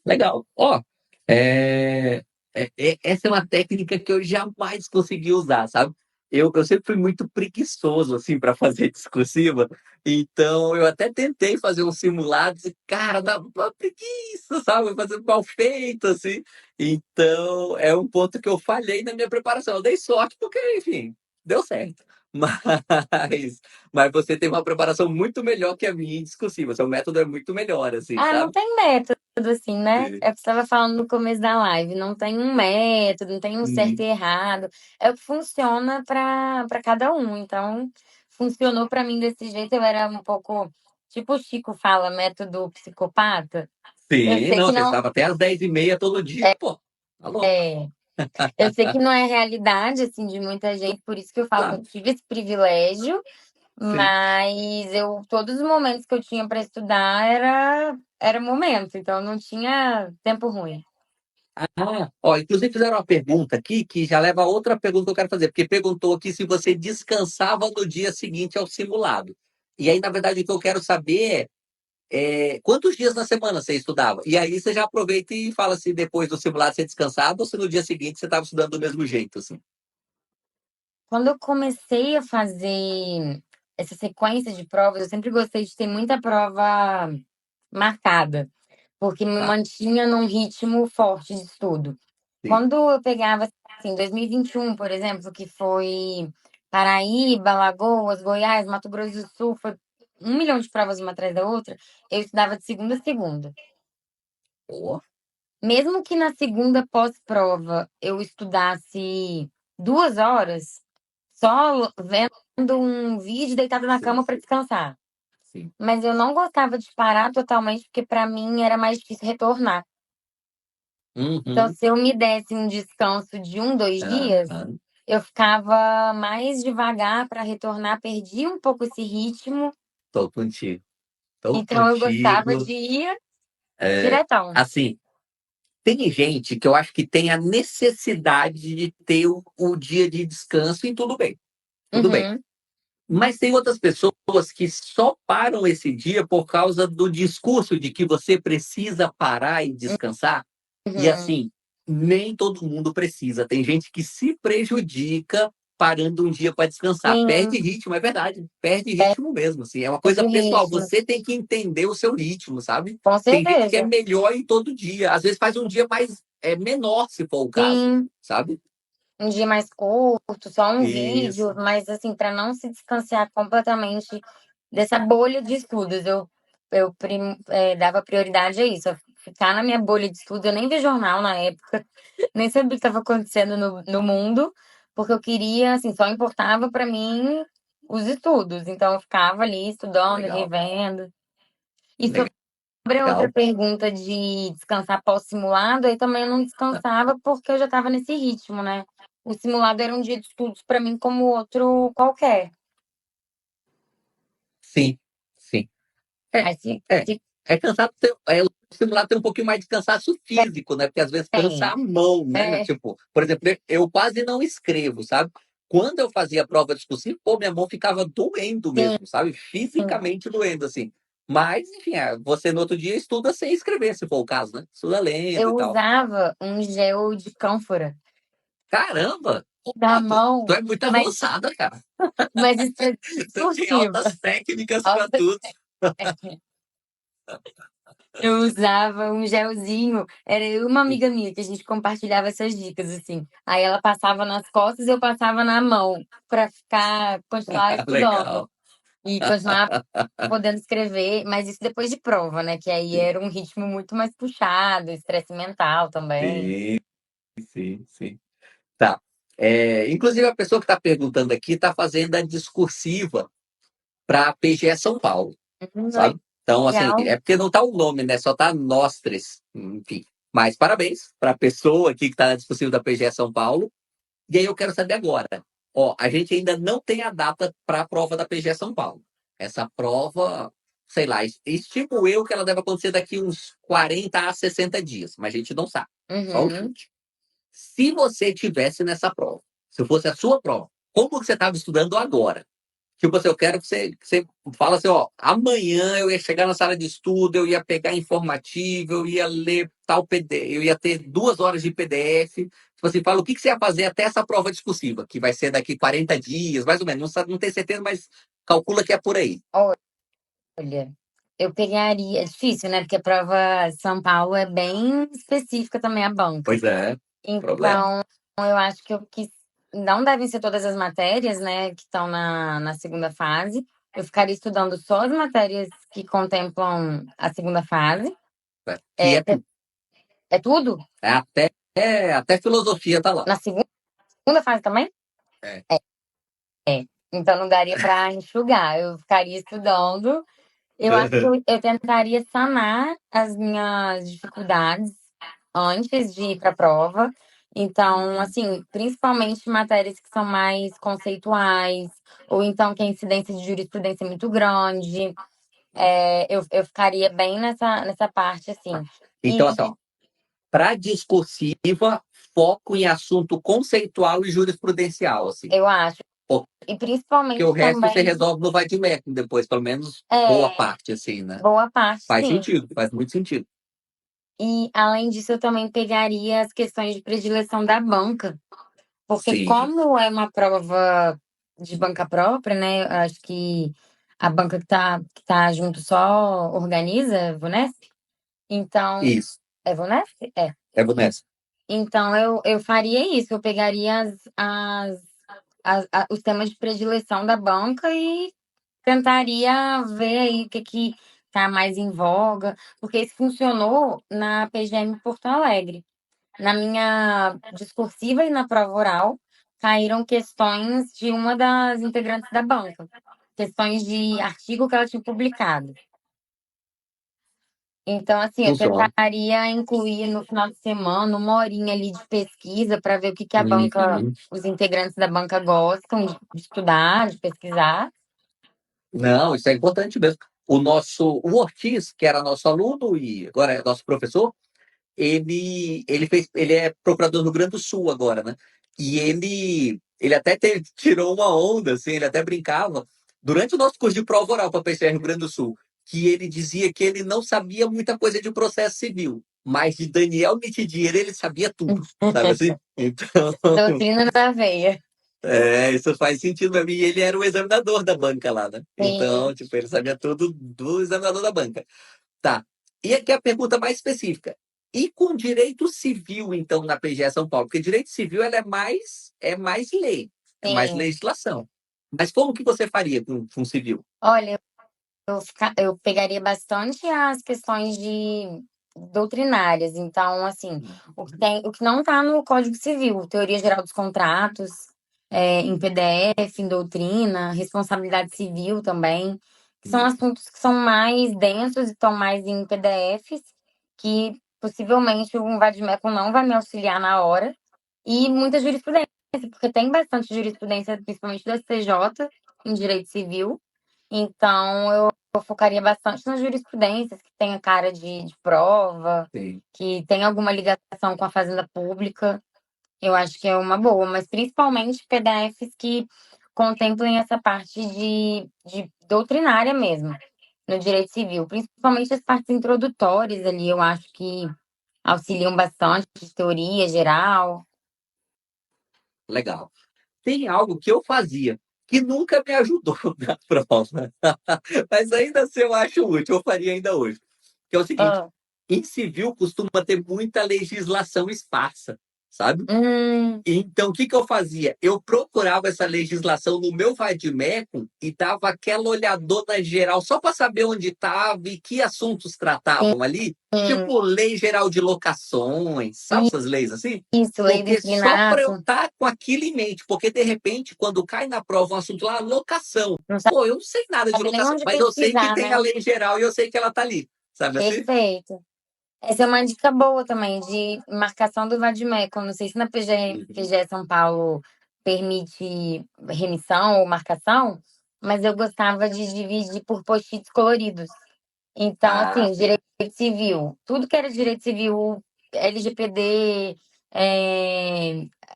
Legal. Ó, é, essa é uma técnica que eu jamais consegui usar, sabe? Eu sempre fui muito preguiçoso, assim, para fazer discursiva. Então, eu até tentei fazer um simulado e, cara, dá uma preguiça, sabe? Fazer mal feito, assim. Então, é um ponto que eu falhei na minha preparação. Eu dei sorte porque, enfim, deu certo. Mas, mas você tem uma preparação muito melhor que a minha em discursiva. Seu método é muito melhor, assim, Ah, não sabe? tem método assim, né? Sim. É o que você estava falando no começo da live. Não tem um método, não tem um certo e Uhum. errado. É o que funciona para cada um. Então, funcionou para mim desse jeito. Eu era um pouco, tipo o Chico fala, método psicopata. Eu Sim, sei não, que você não estava até às 10h30 todo dia, pô. Tá louco. é, eu sei que não é realidade assim de muita gente, por isso que eu falo que eu Claro, tive esse privilégio, sim. mas eu todos os momentos que eu tinha para estudar era momento, então não tinha tempo ruim. Ah, ó, inclusive fizeram uma pergunta aqui que já leva a outra pergunta que eu quero fazer, porque perguntou aqui se você descansava no dia seguinte ao simulado. E aí, na verdade, o que eu quero saber é quantos dias na semana você estudava? E aí você já aproveita e fala se depois do simulado você descansava ou se no dia seguinte você estava estudando do mesmo jeito, assim. Quando eu comecei a fazer essa sequência de provas, eu sempre gostei de ter muita prova marcada, porque me Tá? mantinha num ritmo forte de estudo. Sim. Quando eu pegava, assim, 2021, por exemplo, que foi Paraíba, Alagoas, Goiás, Mato Grosso do Sul, foi 1 milhão de provas uma atrás da outra, eu estudava de segunda a segunda. Ó, Mesmo que na segunda pós-prova eu estudasse 2 horas, só vendo um vídeo deitada na sim, cama para sim, descansar. sim. Mas eu não gostava de parar totalmente, porque para mim era mais difícil retornar. Então, Uhum. se eu me desse um descanso de 2 dias, Aham. eu ficava mais devagar para retornar, perdi um pouco esse ritmo. Tô contigo. Tô Então, eu gostava contigo. de ir. Diretão. Assim, tem gente que eu acho que tem a necessidade de ter o dia de descanso e tudo bem, tudo bem. Uhum, Mas tem outras pessoas que só param esse dia por causa do discurso de que você precisa parar e descansar. E uhum. assim, nem todo mundo precisa. Tem gente que se prejudica parando um dia para descansar. Sim, Perde ritmo, é verdade. Perde perde ritmo mesmo. Assim, é uma coisa o pessoal. ritmo, Você tem que entender o seu ritmo, sabe? com Tem gente que é certeza. melhor em todo dia. Às vezes faz um dia mais menor, se for o caso, Sim, sabe? um dia mais curto, só um vídeo, Isso. mas assim, para não se distanciar completamente dessa bolha de estudos, dava prioridade a isso, a ficar na minha bolha de estudo. Eu nem vi jornal na época, nem sabia o que estava acontecendo no mundo, porque eu queria, assim, só importava para mim os estudos. Então eu ficava ali estudando, Legal, revendo. E sobre a outra legal. pergunta de descansar pós-simulado, aí também eu não descansava porque eu já estava nesse ritmo, né? O simulado era um dia de estudos para mim como outro qualquer. Sim, sim. É, Aí é. se É cansado, o simulado tem um pouquinho mais de cansaço físico, né? Porque às vezes cansa tem. a mão, né? É, Tipo, por exemplo, eu quase não escrevo, sabe? Quando eu fazia a prova discursiva, pô, minha mão ficava doendo sim. mesmo, sabe? Fisicamente doendo, assim. Mas, enfim, você no outro dia estuda sem escrever, se for o caso, né? Estuda lendo Eu e tal. usava um gel de cânfora Caramba! na Ah, tu mão, é muito mas, avançada, cara. mas isso é Tu tem discursiva. altas técnicas para tudo. Eu usava um gelzinho, era eu e uma amiga minha que a gente compartilhava essas dicas, assim. Aí ela passava nas costas e eu passava na mão, pra continuar estudando Legal. e continuar podendo escrever, mas isso depois de prova, né? Que aí era um ritmo muito mais puxado, estresse mental também. Sim, sim, sim. Tá. Inclusive, a pessoa que está perguntando aqui está fazendo a discursiva para a PGE São Paulo, sabe? Então, assim, Legal. é porque não está o nome, né? Só está nós três, enfim. Mas parabéns para a pessoa aqui que está na discursiva da PGE São Paulo. E aí eu quero saber agora. Ó, a gente ainda não tem a data para a prova da PGE São Paulo. Essa prova, sei lá, estimo eu que ela deve acontecer daqui uns 40 a 60 dias, mas a gente não sabe. Só o Uhum. chute. Se você tivesse nessa prova, se fosse a sua prova, como que você estava estudando agora? Tipo assim, eu quero que você fala assim, ó, amanhã eu ia chegar na sala de estudo, eu ia pegar informativo, eu ia ler tal PDF, eu ia ter 2 horas de PDF. Tipo assim, fala o que que você ia fazer até essa prova discursiva, que vai ser daqui 40 dias, mais ou menos. Não, não tem certeza, mas calcula que é por aí. Olha, eu pegaria. É difícil, né? Porque a prova de São Paulo é bem específica também, a banca. Pois é, problema. Então, eu acho que não devem ser todas as matérias, né, que estão na segunda fase. Eu ficaria estudando só as matérias que contemplam a segunda fase. Que É, é tudo. é tudo? Até filosofia tá lá. Na segunda fase também? É. É. Então não daria para enxugar. Eu ficaria estudando. Eu acho que eu tentaria sanar as minhas dificuldades antes de ir para a prova. Então, Uhum. assim, principalmente matérias que são mais conceituais, ou então que a incidência de jurisprudência é muito grande. Eu ficaria bem nessa parte, assim. Então, E assim, ó, para discursiva, foco em assunto conceitual e jurisprudencial, assim. eu acho, e Porque o principalmente resto você também, resolve no vai-de-mécum depois, pelo menos boa é, parte, assim, né? boa parte, Faz sim. sentido, faz muito sentido. E, além disso, eu também pegaria as questões de predileção da banca. Porque Sim, como é uma prova de banca própria, né? Eu acho que a banca que tá junto só organiza, é Vunesp. Então, isso. é Vunesp? É. É bonessa. Então, eu faria isso. Eu pegaria os temas de predileção da banca e tentaria ver aí o que tá mais em voga. Porque isso funcionou na PGM Porto Alegre. Na minha discursiva e na prova oral, caíram questões de uma das integrantes da banca, questões de artigo que ela tinha publicado. Então, assim, eu Funciona. tentaria incluir no final de semana uma horinha ali de pesquisa para ver o que a banca, Uhum. os integrantes da banca gostam de estudar, de pesquisar. Não, isso é importante mesmo. o Ortiz, que era nosso aluno e agora é nosso professor, ele é procurador do Rio Grande do Sul agora, né? E ele até tirou uma onda, assim, ele até brincava, durante o nosso curso de prova oral para PCR Rio Grande do Sul, que ele dizia que ele não sabia muita coisa de processo civil, mas de Daniel Mitidier ele sabia tudo, sabe assim? Então, Doutrina na veia. isso faz sentido pra mim. E ele era o examinador da banca lá, né? Sim, Então, tipo, ele sabia tudo do examinador da banca. Tá. E aqui a pergunta mais específica. E com direito civil, então, na PGE São Paulo? Porque direito civil ela é mais lei, é mais sim. legislação. Mas como que você faria com civil? Olha, eu pegaria bastante as questões de doutrinárias. Então, assim, o que não está no Código Civil, teoria geral dos contratos, em PDF, em doutrina, responsabilidade civil também, que são assuntos que são mais densos e estão mais em PDFs, que possivelmente o Vademecum não vai me auxiliar na hora. E muita jurisprudência, porque tem bastante jurisprudência, principalmente do STJ, em direito civil. Então, eu focaria bastante nas jurisprudências que tenha cara de prova, Sim. que tenha alguma ligação com a fazenda pública. Eu acho que é uma boa, mas principalmente PDFs que contemplem essa parte de doutrinária mesmo, no direito civil. Principalmente as partes introdutórias ali, eu acho que auxiliam bastante, de teoria geral. Legal. Tem algo que eu fazia, que nunca me ajudou na prova. Mas ainda assim eu acho útil, eu faria ainda hoje. Que é o seguinte, Ah, em civil costuma ter muita legislação esparsa, sabe? hum, Então, o que eu fazia? Eu procurava essa legislação no meu Vadmecum e dava aquela olhadona geral só para saber onde estava e que assuntos tratavam ali. sim. Tipo, lei geral de locações, sabe essas leis assim? Isso, lei do Porque só para eu inquilinato. estar com aquilo em mente, porque de repente, quando cai na prova um assunto lá, locação. Não Pô, eu não sei nada de sabe nem locação, onde mas eu sei que pesquisar, tem a né? lei geral e eu sei que ela tá ali. Sabe assim? Perfeito. Essa é uma dica boa também de marcação do Vadimeco. Não sei se na Uhum. PGE São Paulo permite remissão ou marcação, mas eu gostava de dividir por post-its coloridos. Então, Ah, assim, sim. direito civil, tudo que era direito civil, LGPD,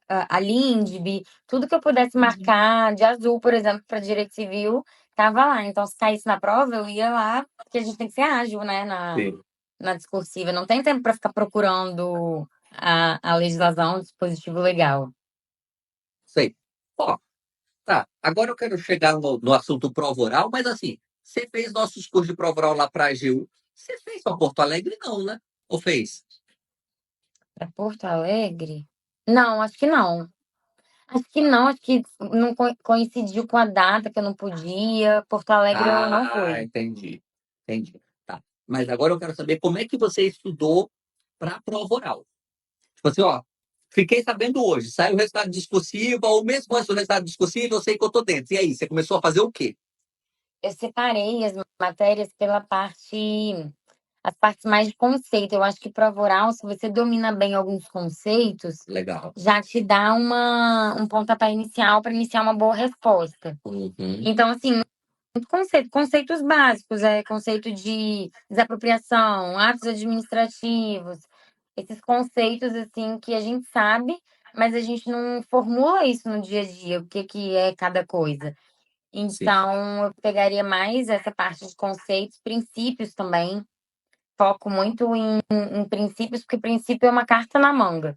a LINDB, tudo que eu pudesse marcar de azul, por exemplo, para direito civil, tava lá. Então, se caísse na prova, eu ia lá, porque a gente tem que ser ágil, né, Sim. na discursiva. Não tem tempo para ficar procurando a legislação, o dispositivo legal. Sei. Ó, tá, agora eu quero chegar no assunto prova oral, mas assim, você fez nossos cursos de prova oral lá para a AGU. Você fez para Porto Alegre, não, né? Ou fez? Para Porto Alegre? Não, acho que não. Acho que não, acho que não coincidiu com a data que eu não podia. Porto Alegre eu não Ah, fui. entendi. Entendi. Tá. Mas agora eu quero saber como é que você estudou para a prova oral. Tipo assim, ó, fiquei sabendo hoje, saiu o resultado discursivo, ou mesmo antes do resultado discursivo, eu sei que eu tô dentro. E aí, você começou a fazer o quê? Eu separei as matérias pela as partes mais de conceito. Eu acho que prova oral, se você domina bem alguns conceitos, Legal. já te dá um pontapé inicial para iniciar uma boa resposta. Uhum. Então, assim, muito conceitos básicos, conceito de desapropriação, atos administrativos, esses conceitos assim que a gente sabe, mas a gente não formula isso no dia a dia, o que que é cada coisa. Sim. Então, eu pegaria mais essa parte de conceitos, princípios também. Foco muito em princípios, porque princípio é uma carta na manga.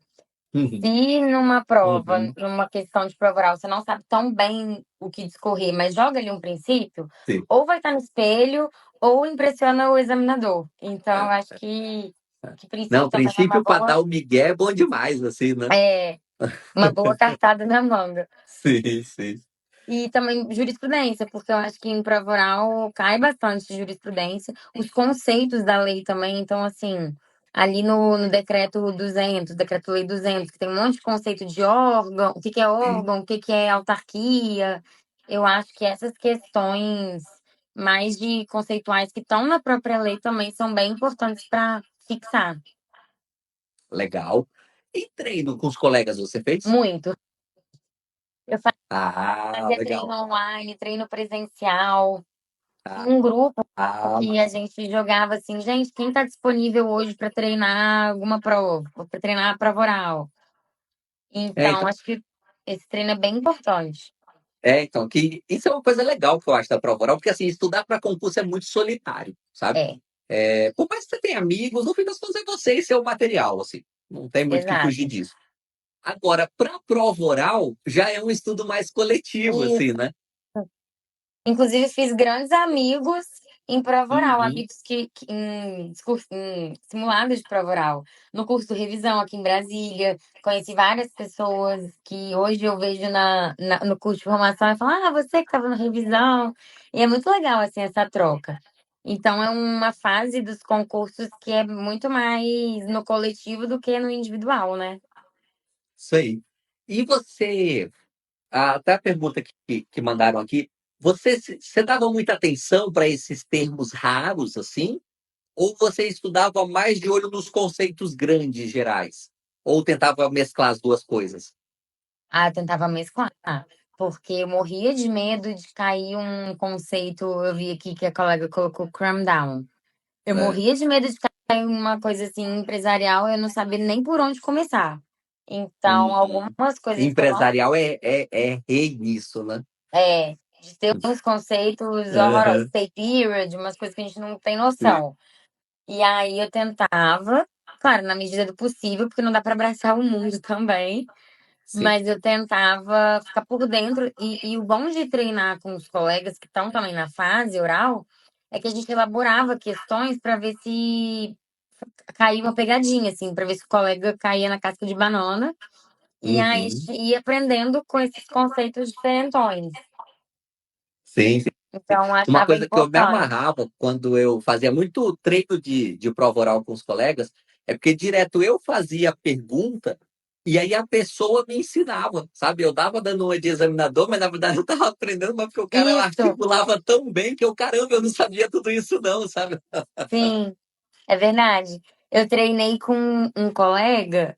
Uhum. Se numa prova, Uhum. numa questão de prova oral, você não sabe tão bem o que discorrer, mas joga ali um princípio, Sim. ou vai estar no espelho, ou impressiona o examinador. Então, eu É. acho que Não, princípio também é princípio para dar o migué é bom demais, assim, né? uma boa cartada na manga. Sim, sim. E também jurisprudência, porque eu acho que em prova oral cai bastante jurisprudência, os conceitos da lei também. Então, assim, ali no decreto 200, decreto-lei 200, que tem um monte de conceito de órgão, o que que é órgão, o que que é autarquia. Eu acho que essas questões mais de conceituais que estão na própria lei também são bem importantes para fixar. Legal. E treino com os colegas você fez? Muito. Eu Ah, fazia treino legal. online, treino presencial. Ah, Um grupo ah, que a gente jogava assim, gente, quem tá disponível hoje para treinar alguma prova, para treinar a prova oral? Então, então, acho que esse treino é bem importante. então, que isso é uma coisa legal que eu acho da prova oral, porque assim, estudar para concurso é muito solitário, sabe? É, Por mais que você tenha amigos, no fim das contas é você e seu material, assim. Não tem muito o que fugir exato. disso. Agora, para prova oral, já é um estudo mais coletivo, Isso. assim, né? Inclusive, fiz grandes amigos em prova oral, Uhum. amigos em simulados de prova oral. No curso de revisão aqui em Brasília, conheci várias pessoas que hoje eu vejo no curso de formação e falo, ah, você que estava na revisão. E é muito legal, assim, essa troca. Então, é uma fase dos concursos que é muito mais no coletivo do que no individual, né? Isso aí. E você, até a pergunta que mandaram aqui, você dava muita atenção para esses termos raros, assim? Ou você estudava mais de olho nos conceitos grandes, gerais? Ou tentava mesclar as duas coisas? Ah, eu tentava mesclar, porque eu morria de medo de cair um conceito. Eu vi aqui que a colega colocou cram down. Eu É. morria de medo de cair uma coisa assim empresarial, eu não sabia nem por onde começar. Então, Uhum. algumas coisas que eu não. Empresarial é rei nisso, né? É, de ter uns conceitos horrorosos, Aham, stay period, umas coisas que a gente não tem sim, noção. E aí eu tentava, claro, na medida do possível, porque não dá para abraçar o mundo também. sim. Mas eu tentava ficar por dentro. E o bom de treinar com os colegas que estão também na fase oral é que a gente elaborava questões para ver se caía uma pegadinha, assim, para ver se o colega caía na casca de banana. E aí Uhum. ia aprendendo com esses conceitos diferentões. Sim, sim. Então, eu Uma achava coisa que eu me importante. amarrava quando eu fazia muito treino de prova oral com os colegas é porque direto eu fazia a pergunta e aí a pessoa me ensinava, sabe? Eu dava dando uma de examinador, mas na verdade eu estava aprendendo, mas porque o cara Isso, articulava tão bem que eu, caramba, eu não sabia tudo isso não, sabe? sim, é verdade. Eu treinei com um colega,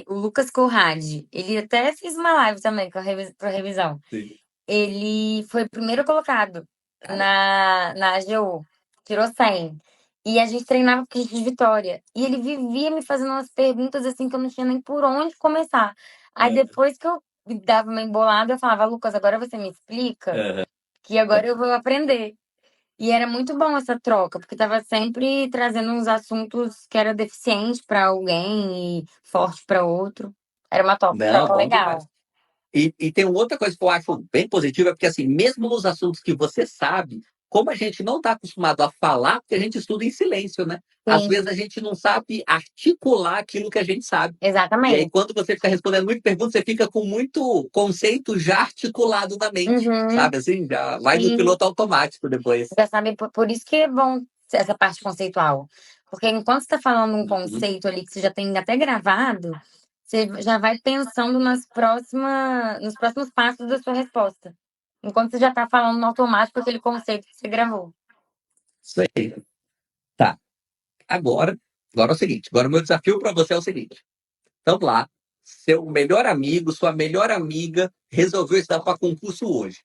o Lucas Corradi. Ele até fez uma live também para revisão. Sim. Ele foi o primeiro colocado na AGU, tirou 100. E a gente treinava com de Vitória. E ele vivia me fazendo umas perguntas assim que eu não tinha nem por onde começar. Aí É. depois que eu dava uma embolada, eu falava, Lucas, agora você me explica, Aham. que agora eu vou aprender. E era muito bom essa troca, porque tava sempre trazendo uns assuntos que era deficiente para alguém e forte para outro. Era uma Não, troca bom demais. legal. E tem uma outra coisa que eu acho bem positiva, é porque assim, mesmo nos assuntos que você sabe, como a gente não está acostumado a falar, porque a gente estuda em silêncio, né? Às Sim, vezes a gente não sabe articular aquilo que a gente sabe. E aí, exatamente. quando você fica respondendo muitas perguntas, você fica com muito conceito já articulado na mente, Uhum, sabe? Assim, já vai no sim. piloto automático depois. Já sabe, por isso que é bom essa parte conceitual. Porque enquanto você está falando um Uhum. conceito ali que você já tem até gravado, você já vai pensando nos próximos passos da sua resposta. Enquanto você já está falando no automático aquele conceito que você gravou. Isso aí. Tá. Agora é o seguinte: agora o meu desafio para você é o seguinte. Vamos lá. Seu melhor amigo, sua melhor amiga resolveu estudar para concurso hoje.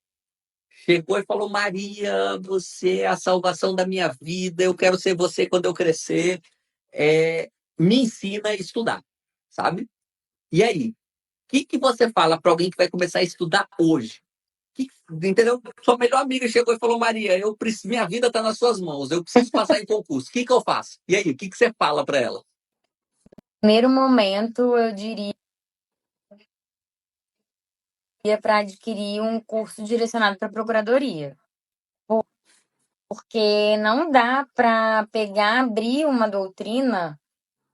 Chegou e falou: Maria, você é a salvação da minha vida, eu quero ser você quando eu crescer. Me ensina a estudar, sabe? E aí, o que você fala para alguém que vai começar a estudar hoje? Entendeu? Sua melhor amiga chegou e falou: Maria, minha vida está nas suas mãos, eu preciso passar em concurso. O que eu faço? E aí, o que você fala para ela? Primeiro momento, eu diria para adquirir um curso direcionado para procuradoria. Porque não dá para pegar, abrir uma doutrina,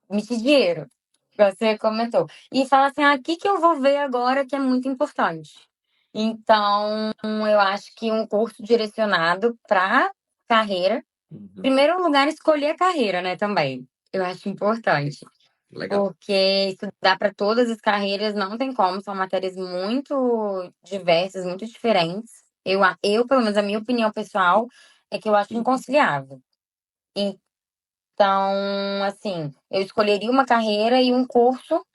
emitir dinheiro, que você comentou, e falar assim: ah, o que que eu vou ver agora que é muito importante. Então, eu acho que um curso direcionado para carreira, em Uhum. primeiro lugar, escolher a carreira, né, também. Eu acho importante, Legal. porque estudar para todas as carreiras não tem como, são matérias muito diversas, muito diferentes. Pelo menos a minha opinião pessoal, é que eu acho inconciliável. Então, assim, eu escolheria uma carreira e um curso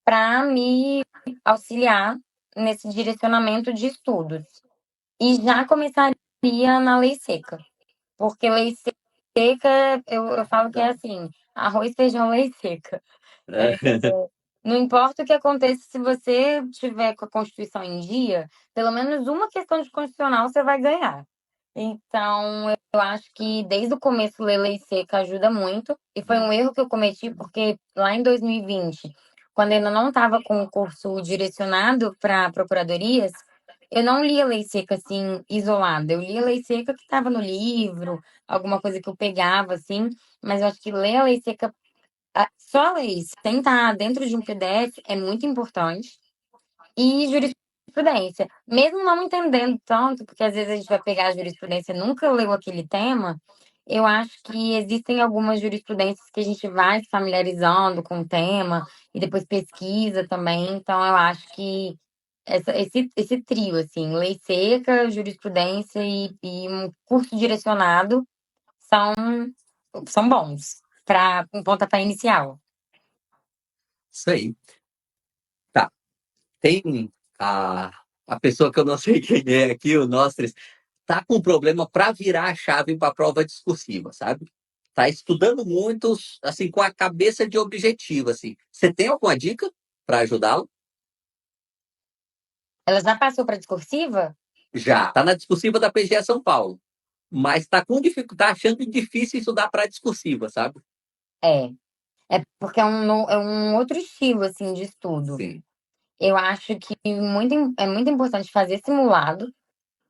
para me auxiliar nesse direcionamento de estudos. E já começaria na lei seca. Porque lei seca, eu falo que é assim, arroz, feijão, lei seca. É, não importa o que aconteça, se você tiver com a Constituição em dia, pelo menos uma questão de constitucional você vai ganhar. Então, eu acho que desde o começo ler lei seca ajuda muito. E foi um erro que eu cometi, porque lá em 2020, quando eu ainda não estava com o curso direcionado para procuradorias, eu não lia lei seca assim, isolada. Eu lia lei seca que estava no livro, alguma coisa que eu pegava, assim. Mas eu acho que ler a lei seca só a lei, sem estar dentro de um PDF, é muito importante. E jurisprudência. Mesmo não entendendo tanto, porque às vezes a gente vai pegar a jurisprudência e nunca leu aquele tema, eu acho que existem algumas jurisprudências que a gente vai se familiarizando com o tema e depois pesquisa também. Então, eu acho que esse trio, assim, lei seca, jurisprudência e um curso direcionado são, são bons para um pontapé inicial. Isso aí. Tá. Tem a, a pessoa que eu não sei quem é aqui, o Nostres, tá com problema para virar a chave para a prova discursiva, sabe? Tá estudando muito, assim, com a cabeça de objetivo, assim. Você tem alguma dica para ajudá-lo? Ela já passou para discursiva? Já. Tá na discursiva da PGE São Paulo, mas tá com dificuldade, tá achando difícil estudar para discursiva, sabe? É. É porque é um outro estilo, assim, de estudo. Sim. Eu acho que é muito importante fazer simulado,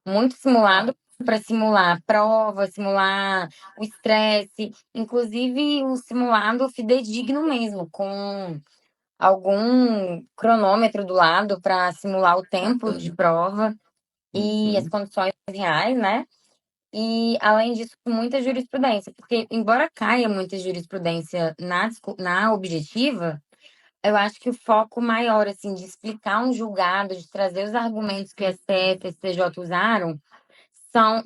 muito simulado, para simular prova, simular o estresse, inclusive o simulado fidedigno mesmo, com algum cronômetro do lado para simular o tempo de Bacana. prova e as Uhum. condições reais, né? E, além disso, muita jurisprudência, porque, embora caia muita jurisprudência na objetiva, eu acho que o foco maior, assim, de explicar um julgado, de trazer os argumentos que o STF e o STJ usaram,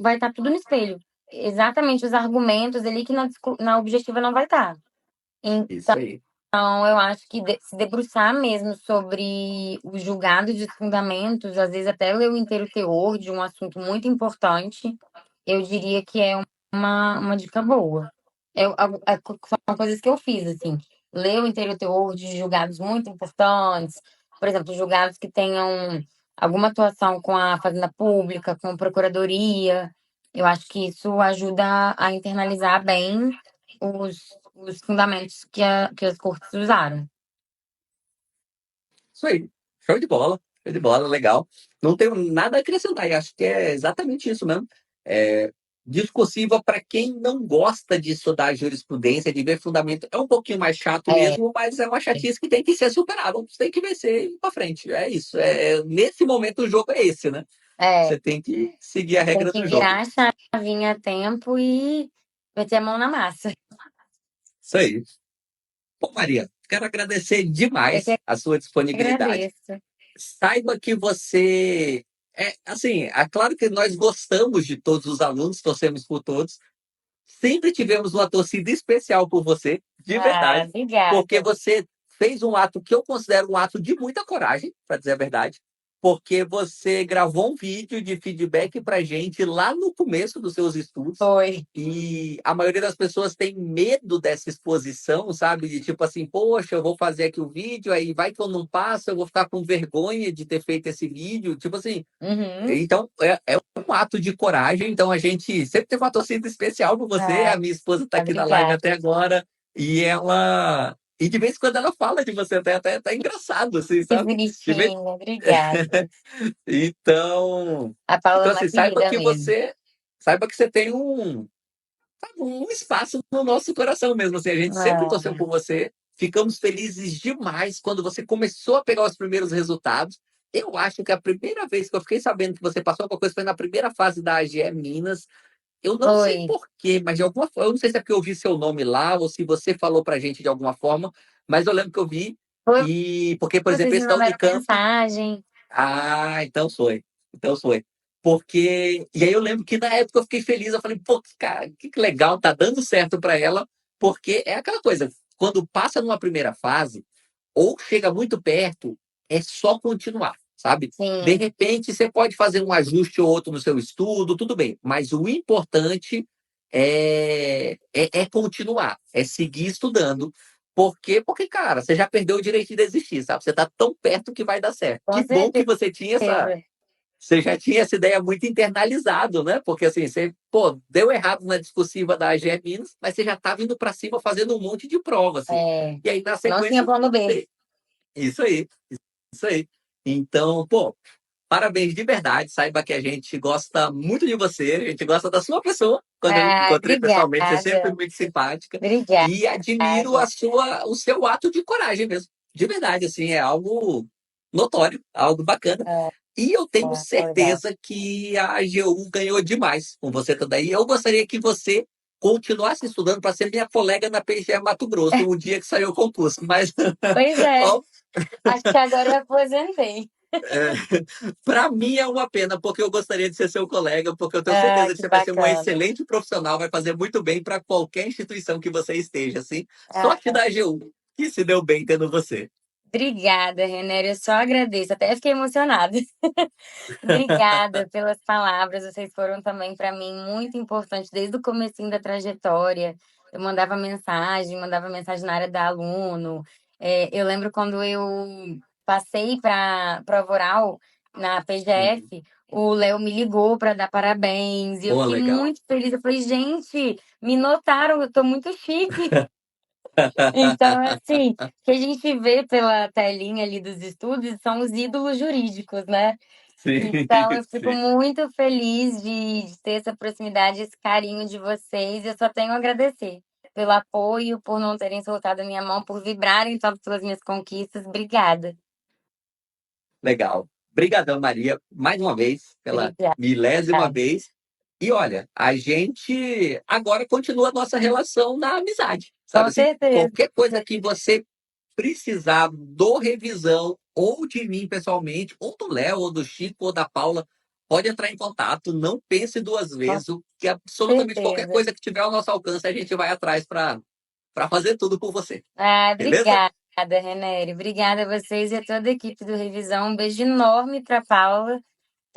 vai estar tudo no espelho. Exatamente os argumentos ali que na objetiva não vai estar. Isso aí. Então, eu acho que se debruçar mesmo sobre o julgado de fundamentos, às vezes até ler o inteiro teor de um assunto muito importante, eu diria que é uma dica boa. São coisas que eu fiz, assim. Ler o inteiro teor de julgados muito importantes, por exemplo, julgados que tenham alguma atuação com a Fazenda Pública, com a Procuradoria. Eu acho que isso ajuda a internalizar bem os fundamentos que as cortes usaram. Isso aí. Show de bola. Show de bola, legal. Não tenho nada a acrescentar, e acho que é exatamente isso mesmo. É, discursiva para quem não gosta de estudar jurisprudência, de ver fundamento, é um pouquinho mais chato É, mesmo, mas é uma chatice que tem que ser superada, você tem que vencer e ir para frente. É isso. Nesse momento o jogo é esse, né? é, Você tem que seguir a tem regra que do jogo. virar a chavinha a tempo e meter a mão na massa. Isso aí. Bom, Maria, quero agradecer Eu demais que a sua disponibilidade. agradeço. Saiba que você assim, é claro que nós gostamos de todos os alunos, torcemos por todos. Sempre tivemos uma torcida especial por você, de Ah, verdade, porque obrigada. você fez um ato que eu considero um ato de muita coragem, para dizer a verdade, porque você gravou um vídeo de feedback para gente lá no começo dos seus estudos. Foi. E a maioria das pessoas tem medo dessa exposição, sabe? De tipo assim, poxa, eu vou fazer aqui o vídeo, aí vai que eu não passo, eu vou ficar com vergonha de ter feito esse vídeo. Tipo assim, Uhum. então, é um ato de coragem. Então, a gente sempre teve uma torcida especial por você. Ah, A minha esposa está aqui na live obrigada. até agora. E ela. E de vez em quando ela fala de você, até engraçado, assim, Que sabe? De vez... bonitinho, obrigada. Então, A Paula é então, uma assim, saiba querida que mesmo. você. Saiba que você tem um espaço no nosso coração mesmo. Assim, a gente sempre torceu Ah, por você. Ficamos felizes demais quando você começou a pegar os primeiros resultados. Eu acho que a primeira vez que eu fiquei sabendo que você passou alguma coisa foi na primeira fase da AGE Minas. Eu não sei foi. por quê, mas de alguma forma, eu não sei se é porque eu vi seu nome lá ou se você falou pra gente de alguma forma, mas eu lembro que eu vi. Foi, E porque, por exemplo, vocês me esse da mandaram Unicamp. mensagem. Ah, então foi. Então foi. Porque. E aí eu lembro que na época eu fiquei feliz. Eu falei, pô, cara, que legal, tá dando certo para ela. Porque é aquela coisa, quando passa numa primeira fase, ou chega muito perto, é só continuar, sabe? De Sim, repente, você pode fazer um ajuste ou outro no seu estudo, tudo bem. Mas o importante é continuar, é seguir estudando. Por quê? Porque, cara, você já perdeu o direito de desistir, sabe? Você tá tão perto que vai dar certo. Com Que bom que certeza. você já tinha essa ideia muito internalizado, né? Porque assim, você, pô, deu errado na discursiva da AGE Minas, mas você já estava indo para cima fazendo um monte de prova, assim. É, E aí, na não tinha sequência, plano B. isso aí, isso aí. Então, pô, parabéns de verdade. Saiba que a gente gosta muito de você, a gente gosta da sua pessoa. Quando eu Ah, encontrei pessoalmente, você é sempre obrigada. muito simpática. Obrigada. E admiro o seu ato de coragem mesmo. De verdade, assim, é algo notório, algo bacana. É, E eu tenho legal. certeza que a AGU ganhou demais com você também. Eu gostaria que você continuasse estudando para ser minha colega na PGE Mato Grosso, o dia que saiu o concurso. Mas, Pois é, acho que agora eu aposentei. para mim é uma pena, porque eu gostaria de ser seu colega, porque eu tenho Ah, certeza que que você vai ser um bacana. excelente profissional, vai fazer muito bem para qualquer instituição que você esteja, assim. Sorte Ah, da AGU, que se deu bem tendo você. obrigada, Renério. Eu só agradeço. Até fiquei emocionada. Obrigada pelas palavras. Vocês foram também para mim muito importantes desde o comecinho da trajetória. Eu mandava mensagem na área da aluno. Eu lembro quando eu passei para prova oral na Uhum. PGF, o Léo me ligou para dar parabéns e eu Pô, fiquei legal. muito feliz. Eu falei, gente, me notaram, eu tô muito chique. Então, assim, o que a gente vê pela telinha ali dos estudos são os ídolos jurídicos, né? Sim, Então, eu fico sim. muito feliz de ter essa proximidade, esse carinho de vocês. Eu só tenho a agradecer pelo apoio, por não terem soltado a minha mão, por vibrarem tanto pelas minhas conquistas. Obrigada. Legal. Obrigadão, Maria, mais uma vez, pela Obrigada. milésima vez. E olha, a gente agora continua a nossa relação na amizade, sabe Com assim? certeza. Qualquer coisa que você precisar do revisão, ou de mim pessoalmente, ou do Léo, ou do Chico, ou da Paula, pode entrar em contato. Não pense duas Com vezes. O que absolutamente qualquer certeza. coisa que tiver ao nosso alcance, a gente vai atrás para fazer tudo por você. Ah, Beleza? obrigada, Renério. Obrigada a vocês e a toda a equipe do Revisão. Um beijo enorme para Paula.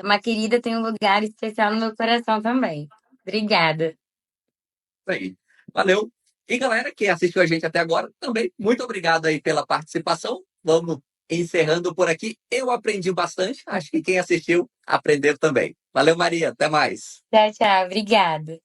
Uma querida tem um lugar especial no meu coração também. Obrigada. Isso aí. Valeu. E galera que assistiu a gente até agora, também muito obrigado aí pela participação. Vamos encerrando por aqui. Eu aprendi bastante. Acho que quem assistiu aprendeu também. Valeu, Maria. Até mais. Tchau, tchau. Obrigada.